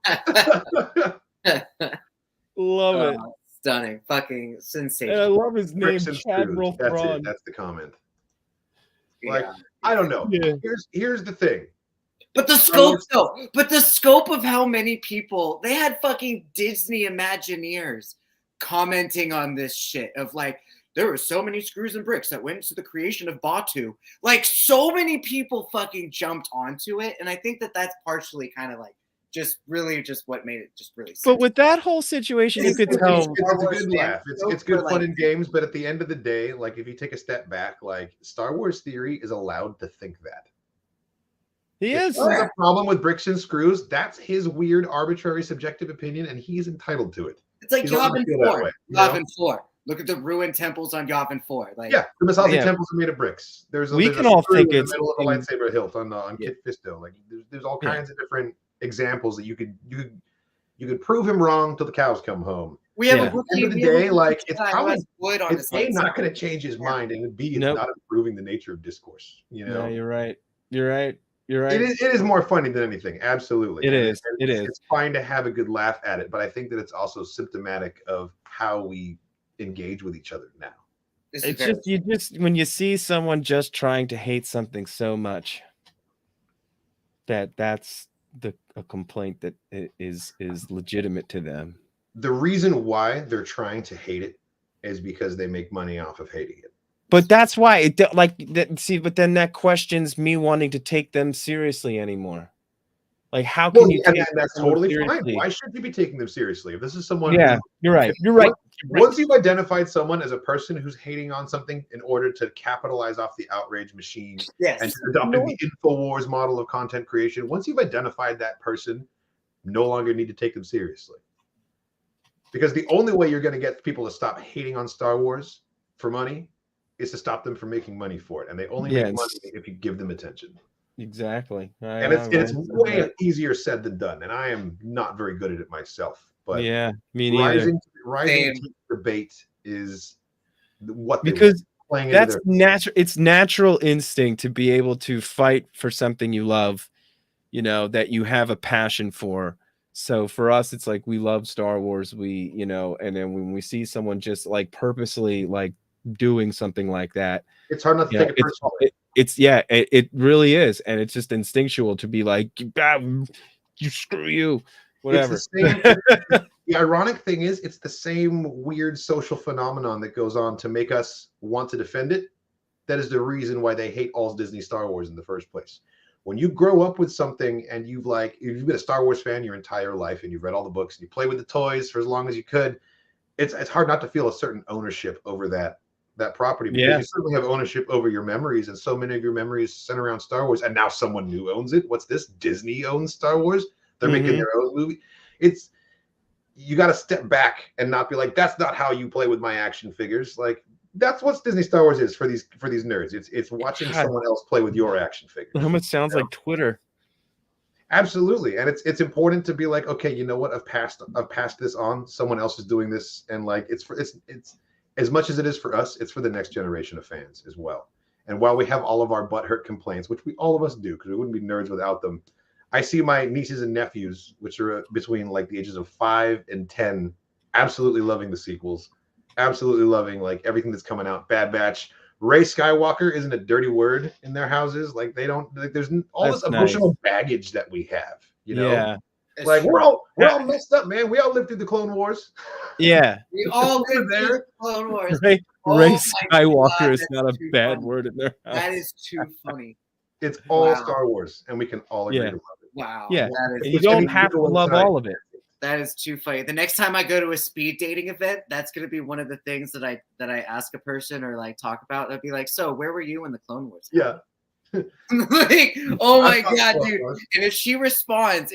Love it. Stunning. Fucking And I sensational. love his name, Bricks and screws. Chadmiral That's Thrawn. it. That's the comment. Like, Yeah. I don't know. Yeah. Here's the thing. But the scope, though. But the scope of how many people they had fucking Disney Imagineers commenting on this shit of like there were so many screws and bricks that went into the creation of Batu. Like so many people fucking jumped onto it, and I think that that's partially kind of like just what made it just really. But with that whole situation, you could tell. It's a good laugh. It's good fun in games, but at the end of the day, like if you take a step back, like Star Wars theory is allowed to think that. He is. There's a problem with bricks and screws. That's his weird, arbitrary, subjective opinion, and he's entitled to it. It's like He's allowed to Yavin feel that 4. way, you know? Yavin 4. Look at the ruined temples on Yavin 4. Like, Yeah, the Masalzi temples are made of bricks. We can all screw think in it's the middle of a in- lightsaber hilt on Kit Fisto. Like there's all kinds of different examples that you could prove him wrong till the cows come home. we have At a the end of the day, like it's probably it's A, not going to change his mind, and B, it's not improving the nature of discourse. You know, No, you're right. You're right. You're right. It is more funny than anything. Absolutely, It is. And It is. It's fine to have a good laugh at it, but I think that it's also symptomatic of how we engage with each other now. It's just when you see someone just trying to hate something so much, that's a complaint that is legitimate to them. The reason why they're trying to hate it is because they make money off of hating it. But that's why but then that questions me wanting to take them seriously anymore. Like, how can you take that's someone totally seriously? fine. Why should you be taking them seriously? If this is someone you're right. You're right. Once you've identified someone as a person who's hating on something in order to capitalize off the outrage machine and adopting the InfoWars model of content creation, once you've identified that person, no longer need to take them seriously. Because the only way you're going to get people to stop hating on Star Wars for money is to stop them from making money for it. And they only make money if you give them attention. Exactly. It's way easier said than done. And I am not very good at it myself. But yeah, me neither. Rising to debate is what because playing that's natural. It's natural instinct to be able to fight for something you love, you know, that you have a passion for. So for us, it's like we love Star Wars. And then when we see someone just like purposely like doing something like that, it's hard not to take it personally. It really is, and it's just instinctual to be like, you screw you, whatever. The ironic thing is, it's the same weird social phenomenon that goes on to make us want to defend it. That is the reason why they hate all Disney Star Wars in the first place. When you grow up with something and you've been a Star Wars fan your entire life and you've read all the books and you play with the toys for as long as you could, it's hard not to feel a certain ownership over that property, because you certainly have ownership over your memories, and so many of your memories center around Star Wars, and now someone new owns it. What's this? Disney owns Star Wars. They're making their own movie. You got to step back and not be like, that's not how you play with my action figures. Like, that's what Disney Star Wars is for these nerds. It's watching someone else play with your action figures. How much sounds like Twitter. Absolutely. And it's important to be like, okay, you know what? I've passed this on. Someone else is doing this, and like it's as much as it is for us, it's for the next generation of fans as well. And while we have all of our butthurt complaints, which all of us do, because we wouldn't be nerds without them, I see my nieces and nephews, which are between like the ages of 5 and 10, absolutely loving the sequels, absolutely loving like everything that's coming out. Bad Batch, Rey Skywalker isn't a dirty word in their houses. Like they don't. Like, there's all this emotional baggage that we have. You know. Yeah. Like we're all messed up, man. We all lived through the Clone Wars. Yeah, we all lived through the Clone Wars. Rey Skywalker is not a bad word in there. That is too funny. It's all Star Wars, and we can all agree to love it. Wow. Yeah, you don't have to love all of it. That is too funny. The next time I go to a speed dating event, that's going to be one of the things that I ask a person or like talk about. I'd be like, "So, where were you in the Clone Wars?" Yeah. Like, oh my god, dude! And if she responds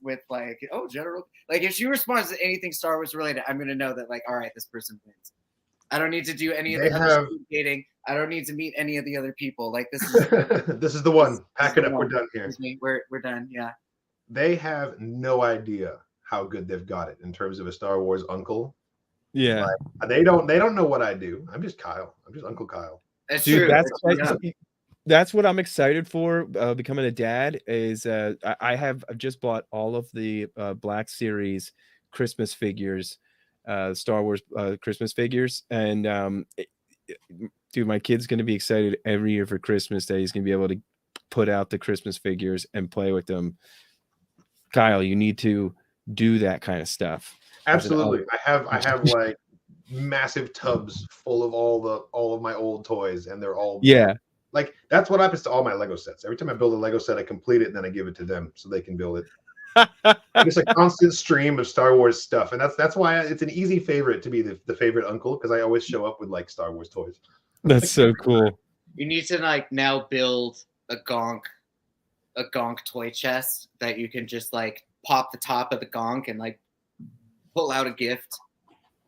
with like, "Oh, general," like if she responds to anything Star Wars related, I'm gonna know that like, all right, this person wins. I don't need to do any of the other speed dating. I don't need to meet any of the other people. Like this is this is the one. Pack it up. We're done here. We're done. Yeah. They have no idea how good they've got it in terms of a Star Wars uncle. Yeah, like, they don't know what I do. I'm just Kyle. I'm just Uncle Kyle. That's dude, true. that's what I'm excited for. Becoming a dad is I've just bought all of the Black Series Christmas figures, Star Wars Christmas figures, and dude, my kid's gonna be excited every year for Christmas Day. He's gonna be able to put out the Christmas figures and play with them. Kyle, you need to do that kind of stuff. Absolutely. I have like massive tubs full of all of my old toys, and they're all like that's what happens to all my Lego sets. Every time I build a Lego set, I complete it and then I give it to them so they can build it. It's a constant stream of Star Wars stuff, and that's why it's an easy favorite to be the favorite uncle, because I always show up with like Star Wars toys. That's so cool. You need to like now build a gonk toy chest that you can just like pop the top of the gonk and like pull out a gift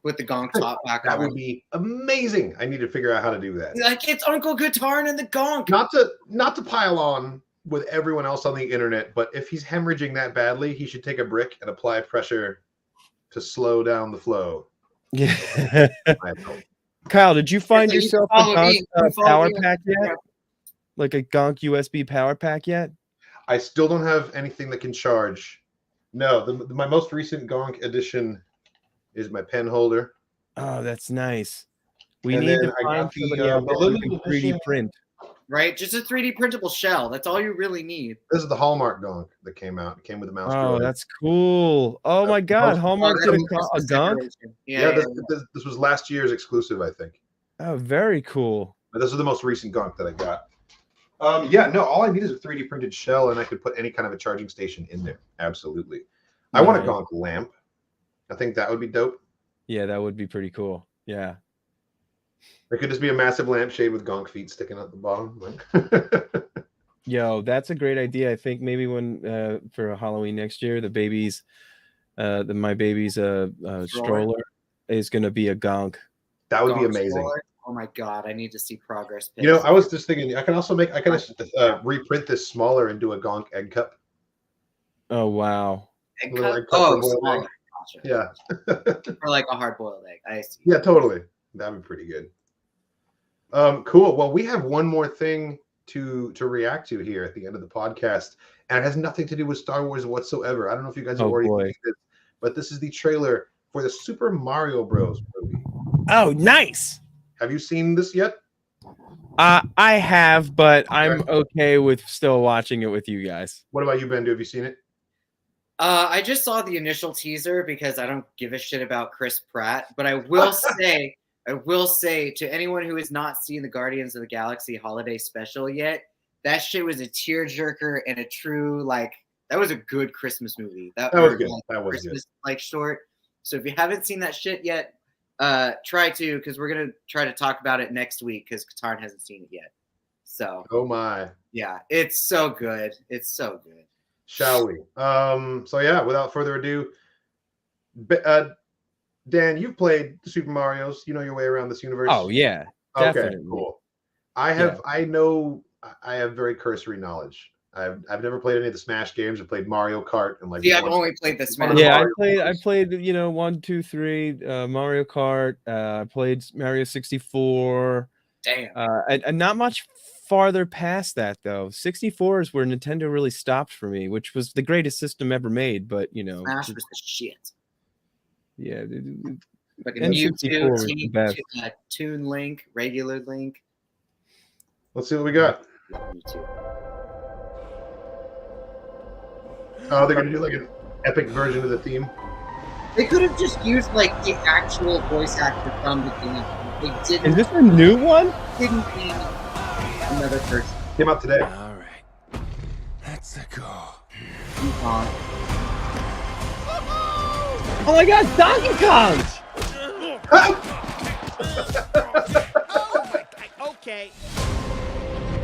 with the gonk top back That on. would be amazing. I need to figure out how to do that. Like it's Uncle Guitarn and the gonk. Not to pile on with everyone else on the internet, but if he's hemorrhaging that badly, he should take a brick and apply pressure to slow down the flow. Yeah. Kyle, did you find yourself a gonk power pack yet? Like a gonk USB power pack yet? I still don't have anything that can charge. No, my most recent gonk edition is my pen holder. Oh, that's nice. We And need then to I find got the, somebody out there who limited can 3D edition. print. Right? Just a 3D printable shell. That's all you really need. This is the Hallmark gonk that came out. It came with the mouse. Oh, droid. that's cool. Oh my God, Hallmark did a gonk? Yeah, this was last year's exclusive, I think. Oh, very cool. But this is the most recent gonk that I got. Yeah, no, all I need is a 3D printed shell, and I could put any kind of a charging station in there. Absolutely. I want a gonk lamp. I think that would be dope. Yeah, that would be pretty cool. Yeah. There could just be a massive lampshade with gonk feet sticking out the bottom. Yo, that's a great idea. I think maybe when for Halloween next year, my baby's stroller is gonna be a gonk. That would be amazing. Stroller? Oh my God, I need to see progress pics. You know, I was just thinking I can reprint this smaller and do a gonk egg cup. Oh wow. Egg Little cup? egg cup Oh, for boiled smaller. egg. Gotcha. Yeah. Or like a hard boiled egg. I see. Yeah, totally. That'd be pretty good. Cool. Well, we have one more thing to react to here at the end of the podcast, and it has nothing to do with Star Wars whatsoever. I don't know if you guys have already seen this, but this is the trailer for the Super Mario Bros. Movie. Oh, nice. Have you seen this yet? I have, but I'm okay with still watching it with you guys. What about you, Bendu? Have you seen it? I just saw the initial teaser because I don't give a shit about Chris Pratt, but I will say to anyone who has not seen the Guardians of the Galaxy holiday special yet, that shit was a tearjerker and a true that was a good Christmas movie. That was good. That was Christmas good. Short. So if you haven't seen that shit yet, try to, because we're gonna try to talk about it next week because Katarn hasn't seen it yet. So oh my, yeah, it's so good. It's so good. Shall we? So yeah, without further ado, Dan, you've played the Super Marios. You know your way around this universe. Oh yeah, definitely. Okay, cool. I know I have very cursory knowledge. I've never played any of the Smash games. I've played Mario Kart and Yeah, I've only played the Smash. Yeah, I played 1, 2, 3 Mario Kart. I played Mario 64. Damn. And not much farther past that though. 64 is where Nintendo really stopped for me, which was the greatest system ever made. But Smash was the shit. Yeah, like a Mewtwo, Toon Link, regular Link. Let's see what we got. Oh, they're gonna do like an epic version of the theme. They could have just used the actual voice actor from the game. They didn't. Is this a new one? Didn't need another person. Came out today. All right, let's go. Oh my God, Donkey Kong! Okay.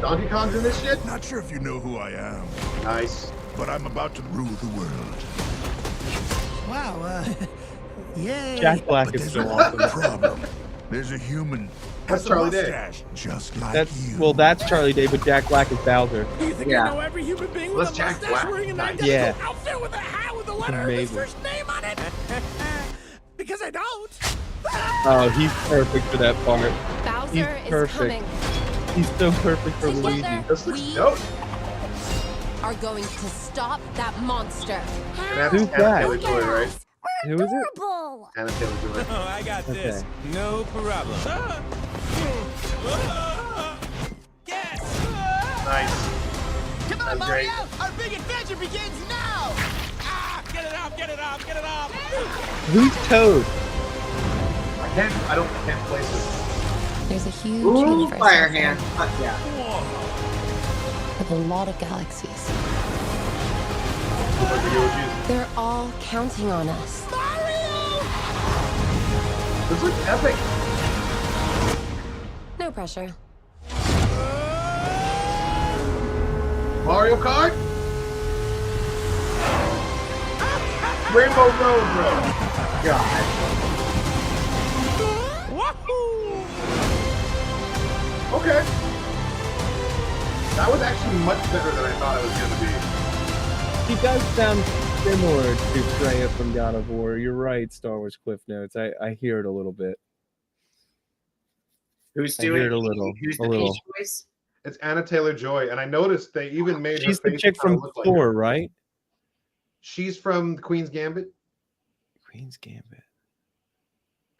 Donkey Kong's in this shit? Not sure if you know who I am. Nice. But I'm about to rule the world. Wow, yay. Jack Black is so awesome. Problem. There's a human. That's Charlie Day. Just like you. Well, that's Charlie Day, but Jack Black is Bowser. Do you think I know every human being with a mustache wearing an identical outfit with a hat with the letter of his first name on Because I don't. Oh, he's perfect for that part. Bowser He's is perfect. coming. He's so perfect for Luigi. Together, This looks we dope. are going to stop that monster. And that's Who's Anna that? Taylor-Joy, right? Who is it? Adorable. Anna Taylor-Joy. Oh, I got this. Okay. No problem. Yes! Nice. Come on, That's great. Mario! Our big adventure begins now! Ah, get it off, get it off, get it off! Who's Toad? I can't place it. There's a huge Ooh, universe fire out there hand. Fuck yeah. with a lot of galaxies. Looks like the Yoshi's. They're all counting on us. This looks epic. No pressure. Mario Kart? Rainbow Road, bro. God. Okay. That was actually much better than I thought it was going to be. He does sound similar to Freya from God of War. You're right, Star Wars Cliff Notes. I hear it a little bit. Who's I hear doing it a little. Who's A the little. Peach voice? It's Anna Taylor-Joy, and I noticed they even made She's her the face chick kinda from look like Thor, her. right? She's from Queen's Gambit Queen's Gambit.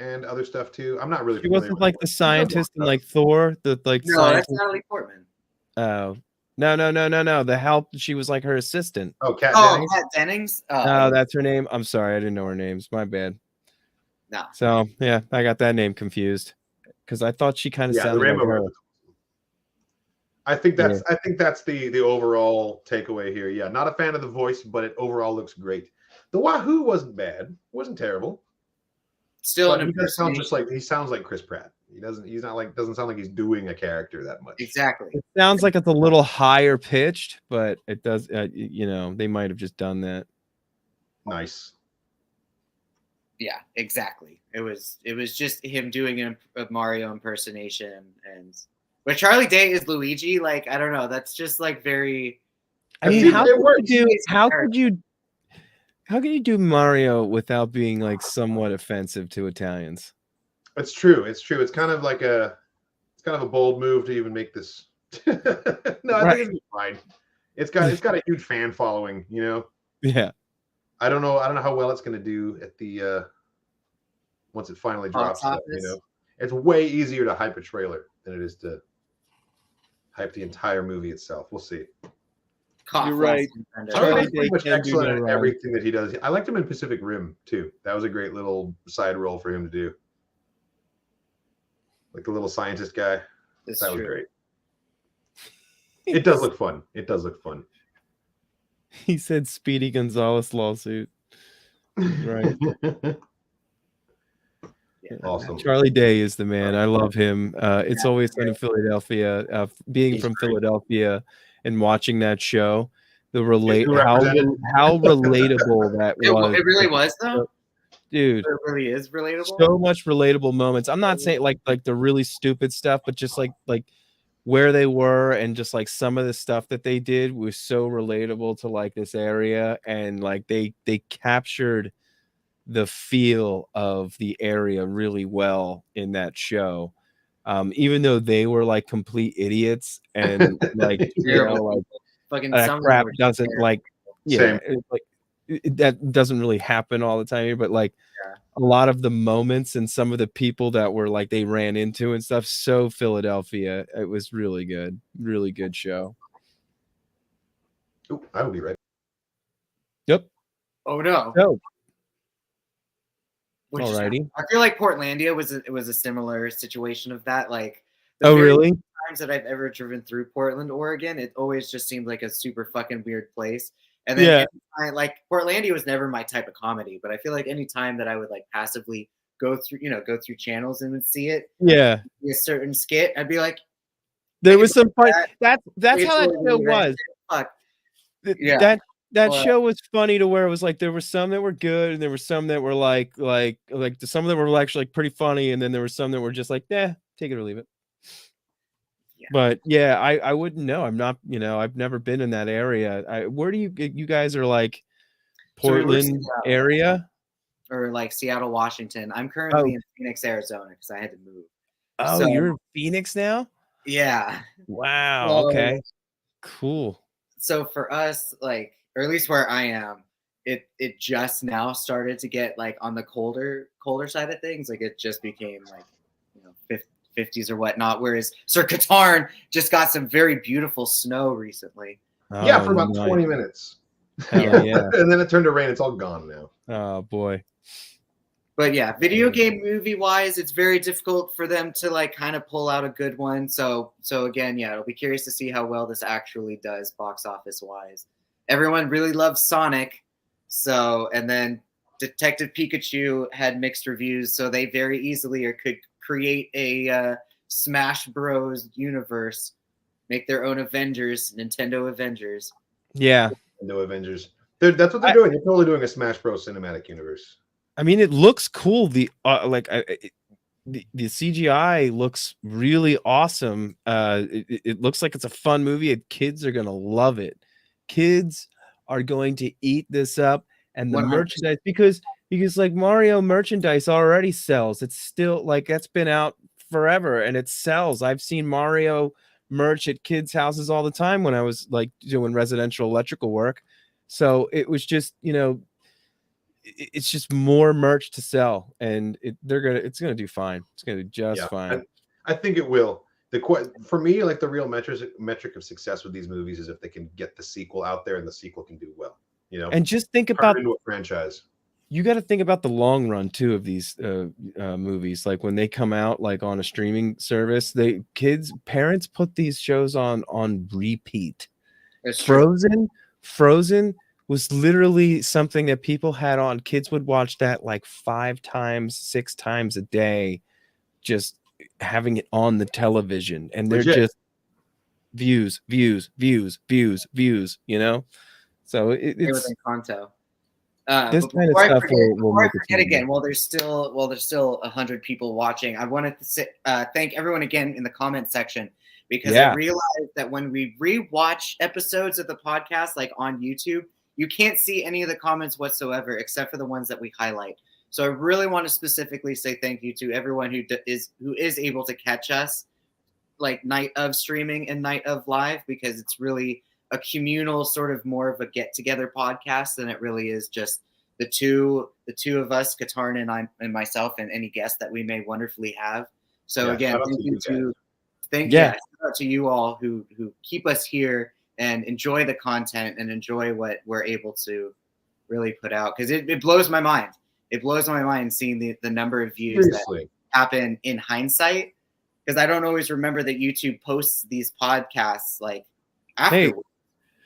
and other stuff too. I'm not really She familiar wasn't with like her. the scientist in like Thor, the like No, scientist. that's Natalie Portman. Oh, no. The help. She was like her assistant. Oh, Kat Oh, Dennings? Kat Dennings. Oh, that's her name. I'm sorry, I didn't know her names. My bad. No. So yeah, I got that name confused because I thought she kind of Yeah, the sounded like Rainbow her. Road. I think that's the overall takeaway here. Yeah, not a fan of the voice, but it overall looks great. The Wahoo wasn't bad. It wasn't terrible. Still But an he does sound just impersonation. like he sounds like Chris Pratt. He's not like doesn't sound like he's doing a character that much. Exactly. It sounds like it's a little higher pitched, but it does. You know, they might have just done that. Nice. Yeah, exactly. It was just him doing a Mario impersonation, but Charlie Day is Luigi. Like, I don't know. That's just like very. I mean, See, how it could works. you do? It's How could you do Mario without being like somewhat offensive to Italians? It's true. It's true. It's kind of a bold move to even make this. No, I think it'd be fine. It's got a huge fan following, you know. Yeah. I don't know how well it's going to do at the once it finally drops. Box You office. know, it's way easier to hype a trailer than it is to hype the entire movie itself. We'll see. Cough You're right. lesson. Charlie's pretty much can do excellent no at wrong. everything that he does. I liked him in Pacific Rim too. That was a great little side role for him to do. Like the little scientist guy. It's That was true. great. It does look fun. It does look fun. He said Speedy Gonzalez lawsuit. Right. Awesome. Charlie Day is the man. I love him. It's always fun in Philadelphia. Being He's from great. Philadelphia and watching that show, how represented. relatable that was. It really was though. Dude. It really is relatable. So much relatable moments. I'm not saying like the really stupid stuff, but just like where they were and just like some of the stuff that they did was so relatable to like this area, and like they captured the feel of the area really well in that show. Even though they were like complete idiots and like like Fucking that crap doesn't like Same. that doesn't really happen all the time here, but like a lot of the moments and some of the people that were like they ran into and stuff, so Philadelphia. It was really good show. Ooh, I will be right. Yep. Oh no. So Alrighty. I feel like Portlandia was a similar situation of that. Like, really? Times that I've ever driven through Portland, Oregon, it always just seemed like a super fucking weird place. And then like Portlandia was never my type of comedy, but I feel like any time that I would like passively go through channels and would see it, a certain skit, I'd be like, there was some fun. That's how that show really was. Fuck. That show was funny to where it was like there were some that were good and there were some that were like some of them were actually like pretty funny, and then there were some that were just like, take it or leave it. But yeah, I wouldn't know. I'm not, I've never been in that area. Where do you guys are like Portland area? or like Seattle, Washington. I'm currently in Phoenix, Arizona, because I had to move. Oh, So, you're in Phoenix now? yeah. Wow. So, Okay. Cool. So for us, like, or at least where I am, it just now started to get like on the colder side of things. Like it just became like, 50s or whatnot. Whereas Sir Katarn just got some very beautiful snow recently. Yeah, for about 20 minutes. Hell yeah. And then it turned to rain. It's all gone now. Oh boy. But yeah, video game movie wise, it's very difficult for them to like kind of pull out a good one. So again, yeah, it'll be curious to see how well this actually does box office wise. Everyone really loves Sonic, and then Detective Pikachu had mixed reviews, so they very easily could create a Smash Bros. Universe, make their own Avengers, Nintendo Avengers. Yeah, Nintendo Avengers. That's what they're doing. They're totally doing a Smash Bros. Cinematic universe. I mean, it looks cool. The CGI looks really awesome. It looks like it's a fun movie, and kids are gonna love it. Kids are going to eat this up, and the 100%. merchandise because like Mario merchandise already sells. It's still like that's been out forever, and it sells. I've seen Mario merch at kids' houses all the time when I was like doing residential electrical work. So it was just it's just more merch to sell, and it's gonna do fine. It's gonna do just fine. I think it will. For me, like the real metric of success with these movies is if they can get the sequel out there and the sequel can do well. And just think turn about it into a franchise. You got to think about the long run too of these movies. Like when they come out, like on a streaming service, parents put these shows on repeat. Frozen was literally something that people had on. Kids would watch that like 5 times, 6 times a day, just having it on the television, and they're just views. So it's Encanto. This kind of stuff will make it forget again. While there's still 100 people watching, I wanted to say, thank everyone again in the comment section, because I realized that when we rewatch episodes of the podcast, like on YouTube, you can't see any of the comments whatsoever except for the ones that we highlight. So I really want to specifically say thank you to everyone who is able to catch us like night of streaming and night of live, because it's really a communal sort of more of a get together podcast than it really is just the two of us, Katarn and I and myself, and any guests that we may wonderfully have. So again, thank you to you all who keep us here and enjoy the content and enjoy what we're able to really put out, because it blows my mind. It blows my mind seeing the number of views that happen in hindsight, because I don't always remember that YouTube posts these podcasts like afterwards,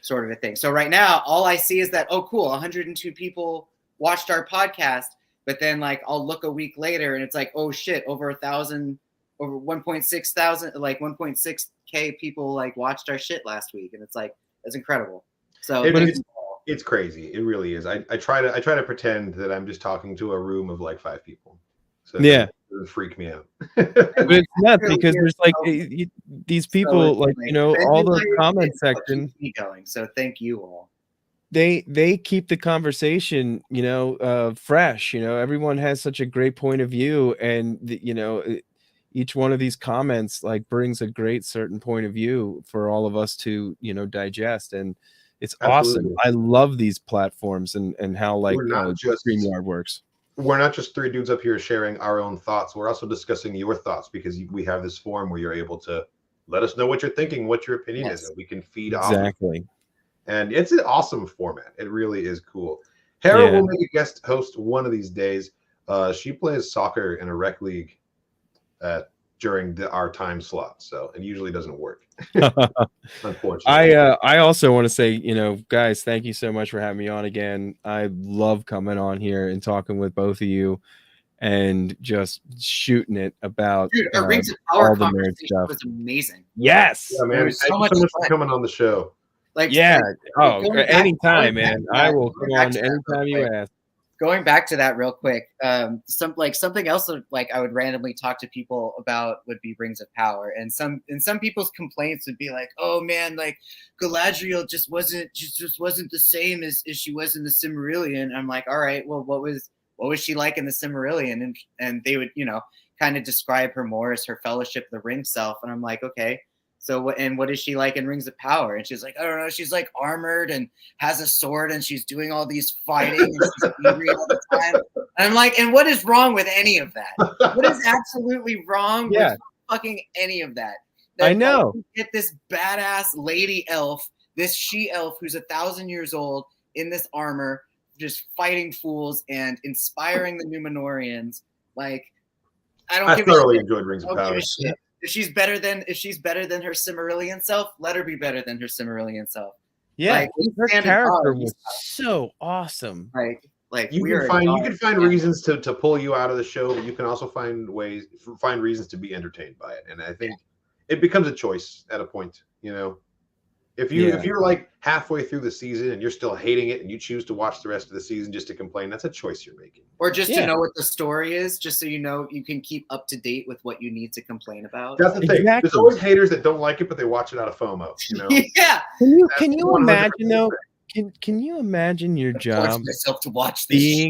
sort of a thing. So right now, all I see is that, oh, cool, 102 people watched our podcast, but then like I'll look a week later and it's like, oh shit, over 1,000, over 1.6 thousand, like 1.6K people like watched our shit last week, and it's like that's incredible. So it's crazy. It really is. I try to pretend that I'm just talking to a room of like 5 people. So it doesn't freak me out. But it's nuts because there's like these people, like all the comment section going. So thank you all. They keep the conversation, fresh. Everyone has such a great point of view, and each one of these comments like brings a great certain point of view for all of us to digest, and it's awesome. I love these platforms and how like StreamYard works. We're not just 3 dudes up here sharing our own thoughts. We're also discussing your thoughts, because we have this forum where you're able to let us know what you're thinking, what your opinion is, and we can feed off. Exactly. And it's an awesome format. It really is cool. Hera will make a guest host one of these days. She plays soccer in a rec league during our time slot, so it usually doesn't work. Unfortunately. I also want to say, guys, thank you so much for having me on again. I love coming on here and talking with both of you and just shooting it about Rings of Power all the nerd stuff. Was amazing. Yes, man. Thank you so much for coming on the show. Anytime, man. I will come on anytime you ask. Going back to that real quick, something else that, like, I would randomly talk to people about would be Rings of Power, and some people's complaints would be like, "Oh man, like Galadriel just wasn't the same as she was in the Silmarillion." I'm like, all right, well, what was what was she like in the Silmarillion? And they would, kind of describe her more as her Fellowship of the Ring self. And I'm like, okay, so what is she like in Rings of Power? And she's like, I don't know, she's like armored and has a sword and she's doing all these fighting and she's angry all the time. And I'm like, and what is wrong with any of that? What is absolutely wrong with fucking any of that? I know. Get this badass lady elf, this she-elf who's 1,000 years old in this armor, just fighting fools and inspiring the Numenorians. Like, I thoroughly enjoyed Rings of Power. If she's better than her Silmarillion self, let her be better than her Silmarillion self. Yeah, her character was so awesome. Like you can find reasons to pull you out of the show, but you can also find reasons to be entertained by it. And I think it becomes a choice at a point, If you're like halfway through the season and you're still hating it and you choose to watch the rest of the season just to complain, that's a choice you're making. Or just to know what the story is, just so you can keep up to date with what you need to complain about. That's the thing. There's always haters that don't like it, but they watch it out of FOMO. Yeah. Can you imagine though? Can you imagine your job myself to watch this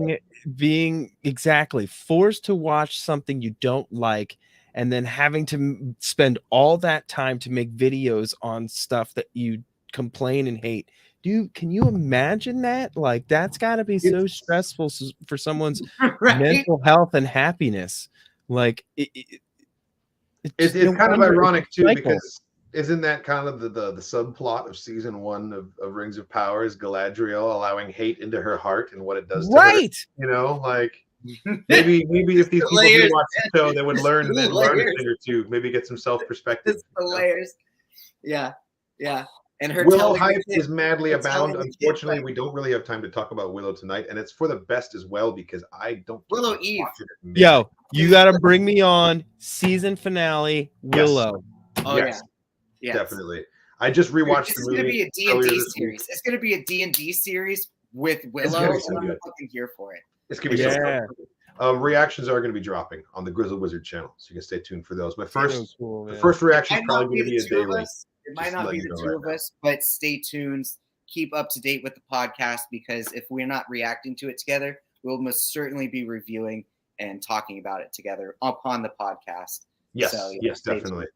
being exactly forced to watch something you don't like, and then having to spend all that time to make videos on stuff that you complain and hate? Can you imagine that? Like, that's got to be so stressful for someone's mental health and happiness. Like, it's kind of ironic too, because isn't that kind of the subplot of season 1 of Rings of Power is Galadriel allowing hate into her heart and what it does to her? Like, maybe if these people did watch the show, they would learn a thing or two, maybe get some self-perspective. It's the layers. Yeah. And her Willow hype is madly abound. Unfortunately, we don't really have time to talk about Willow tonight, and it's for the best as well, because I don't. Willow Eve. Yo, you got to bring me on season finale. Willow. Yes. Oh yeah, definitely. I just rewatched the movie. It's going to be a D&D series. It's going to be a D&D series with Willow. So I'm fucking here for it. It's going to be so cool. Reactions are going to be dropping on the Grizzled Wizard channel, so you can stay tuned for those. My first reaction is probably going to be a day late. It might not be the two of us, but stay tuned. Keep up to date with the podcast, because if we're not reacting to it together, we'll most certainly be reviewing and talking about it together upon the podcast. Yes, yes, definitely.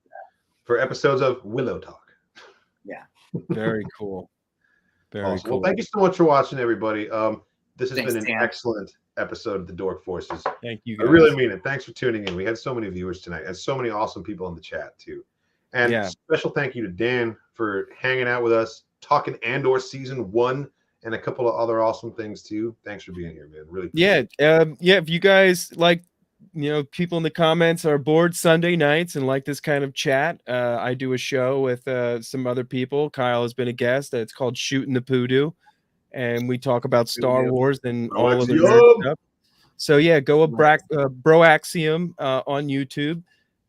For episodes of Willow Talk. Yeah. Very cool. Very awesome. cool. Well, thank you so much for watching, everybody. This has been an excellent episode of the Dork Forces. Thank you, guys. I really mean it. Thanks for tuning in. We had so many viewers tonight and so many awesome people in the chat too. And special thank you to Dan for hanging out with us, talking Andor season 1 and a couple of other awesome things too. Thanks for being here, man. Really. If you guys like, people in the comments are bored Sunday nights and like this kind of chat, I do a show with some other people. Kyle has been a guest. It's called Shooting the Poodoo, and we talk about Star Wars and all of the nerd stuff. So go with Broaxium on YouTube.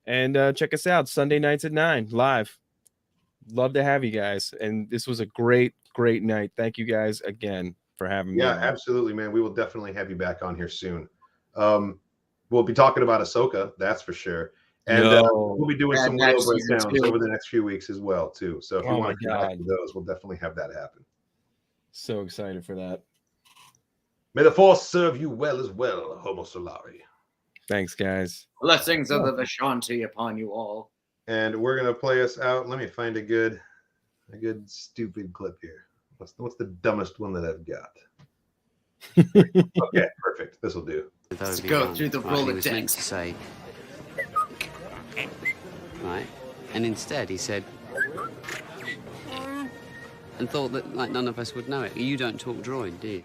And check us out Sunday nights at 9 live. Love to have you guys. And this was a great night. Thank you guys again for having me. Yeah, absolutely, man. We will definitely have you back on here soon. We'll be talking about Ahsoka, that's for sure. And we'll be doing some Willow breakdowns over the next few weeks as well, too. So if you want to connect with those, we'll definitely have that happen. So excited for that. May the Force serve you well as well, Homo Solari. Thanks, guys. Blessings of the Vishanti upon you all. And we're gonna play us out. Let me find a good stupid clip here. What's the dumbest one that I've got? Okay, perfect. This will do. Let's go through the Rolodex. To say, right, and instead he said, and thought that none of us would know it. You don't talk droid, do you?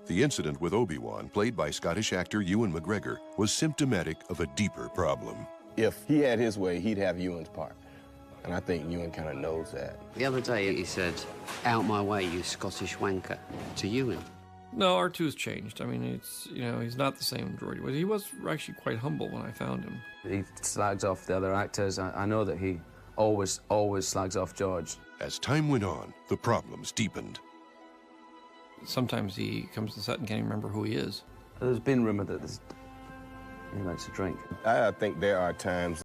The incident with Obi-Wan, played by Scottish actor Ewan McGregor, was symptomatic of a deeper problem. If he had his way, he'd have Ewan's part. And I think Ewan kind of knows that. The other day he said, "Out my way, you Scottish wanker," to Ewan. No, R2's changed. I mean, it's, he's not the same droid. He was actually quite humble when I found him. He slags off the other actors. I know that he always slags off George. As time went on, the problems deepened. Sometimes he comes to set and can't even remember who he is. There's been rumor that he likes to drink. I think there are times